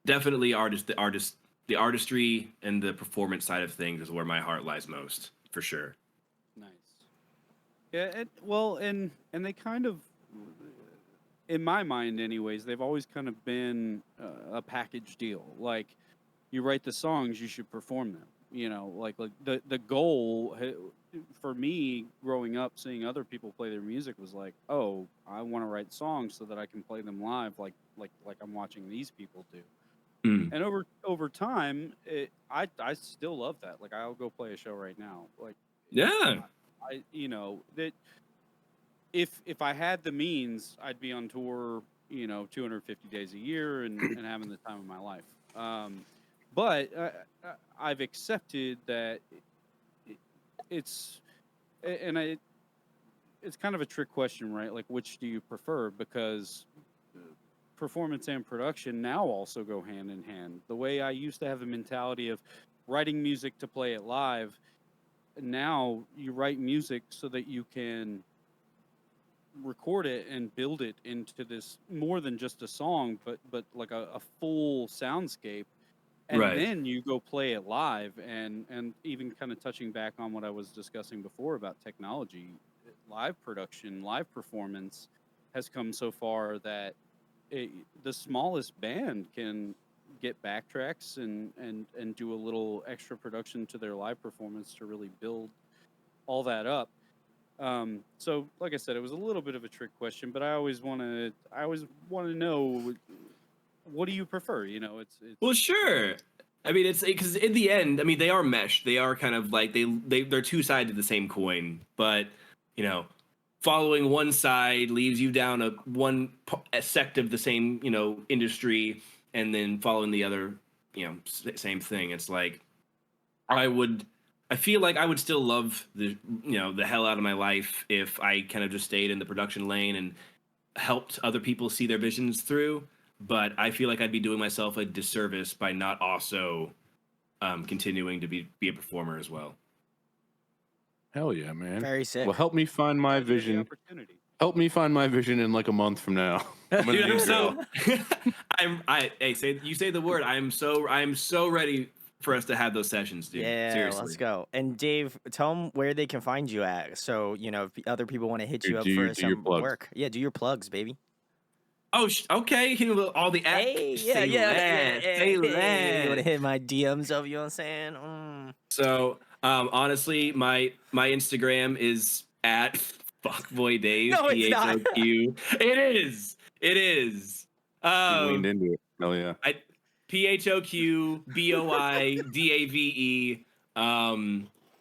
definitely the artistry and the performance side of things is where my heart lies most, for sure. Nice. Yeah, and they kind of, in my mind, anyways, they've always kind of been a package deal. Like, you write the songs, you should perform them. Like the goal for me growing up, seeing other people play their music was like, oh, I want to write songs so that I can play them live, like I'm watching these people do. And over time, I still love that. Like, I'll go play a show right now. Like, Yeah. I that if I had the means, I'd be on tour, 250 days a year and having the time of my life. But I've accepted that it's kind of a trick question, right? Like, which do you prefer? Because performance and production now also go hand in hand. The way I used to have the mentality of writing music to play it live, now you write music so that you can record it and build it into this more than just a song, but like a full soundscape. And Right. then you go play it live, and even kind of touching back on what I was discussing before about technology, live production, live performance has come so far that the smallest band can get backtracks and do a little extra production to their live performance to really build all that up. So like I said, it was a little bit of a trick question, but I always want to know, what do you prefer? It's Well, sure. I mean, it's because in the end, I mean, they are meshed. They are kind of like they're two sides of the same coin. But following one side leaves you down a sect of the same industry, and then following the other same thing. It's like I feel like I would still love the hell out of my life if I kind of just stayed in the production lane and helped other people see their visions through. But I feel like I'd be doing myself a disservice by not also continuing to be a performer as well. Hell yeah, man. Very sick. Well, help me find my glad you had the vision. opportunity. Help me find my vision in like a month from now. I'm gonna Dude, I'm need so help. you say the word. I'm so ready for us to have those sessions, dude. Yeah, Seriously. let's go. And Dave, tell them where they can find you at. So, if other people want to hit Dude, you up do for your some plugs. work. Yeah, do your plugs, baby. Oh, okay. All the Hey, yeah, say yeah, less, say hey, you want less. to hit my DMs of, you know what I'm saying? Mm. So, honestly, my Instagram is at fuckboydave, No, it's not. PHOQ. It is. It is. He leaned into it. Hell yeah. I PHOQBOYDAVE.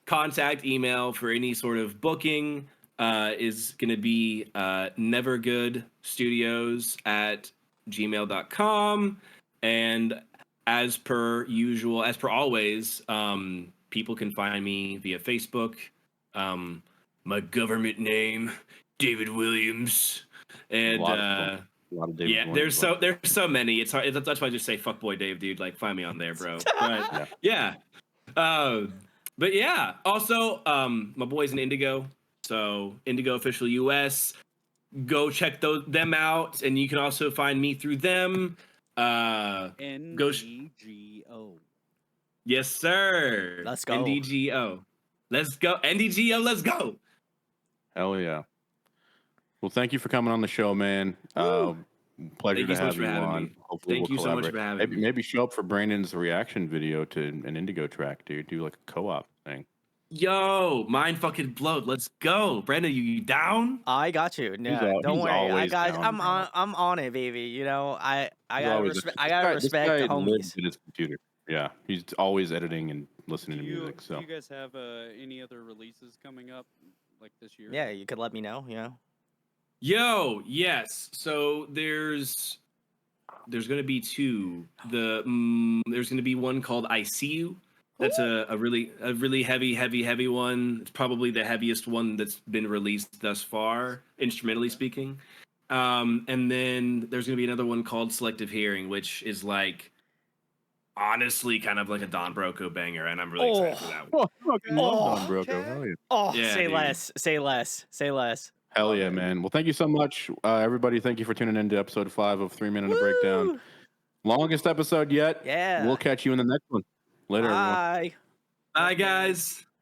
Contact email for any sort of booking is going to be nevergoodstudios@gmail.com. And as per usual, as per always, people can find me via Facebook. My government name, David Williams. And a lot of David yeah, Williams there's so many. It's hard. That's why I just say fuckboy Dave, dude. Like, find me on there, bro. But yeah. But yeah. Also, my boys in NDGO. So NDGO Official US. Go check them out, and you can also find me through them. NDGO. Yes, sir. Let's go. NDGO. Let's go. NDGO. Let's go. Hell yeah. Well, thank you for coming on the show, man. Pleasure to have you on. Hopefully Thank you so much for having me. Maybe show up for Brandon's reaction video to an NDGO track, dude. Do like a co-op thing. Yo, mind fucking blowed. Let's go, Brandon. You down? I got you. No, don't worry. Always I got. down, I'm on it, baby. You know, I gotta respect. I this gotta guy respect the lives homies. at his computer. Yeah, he's always editing and listening to music. So do you guys have any other releases coming up like this year? Yeah, you could let me know. You know. Yo, yes. So there's gonna be two. There's gonna be one called "I See You." That's a really heavy one. It's probably the heaviest one that's been released thus far, instrumentally speaking. And then there's gonna be another one called "Selective Hearing," which is like honestly kind of like a Don Broco banger, and I'm really excited for that one. Fucking love Don Broco. Hell yeah. Oh, Yeah, say dude. less. Say less. Say less. Hell yeah, man. Well, thank you so much, everybody. Thank you for tuning in to episode 5 of 3 Minute Breakdown. Longest episode yet. Yeah. We'll catch you in the next one. Later, everyone. Bye. Bye, guys.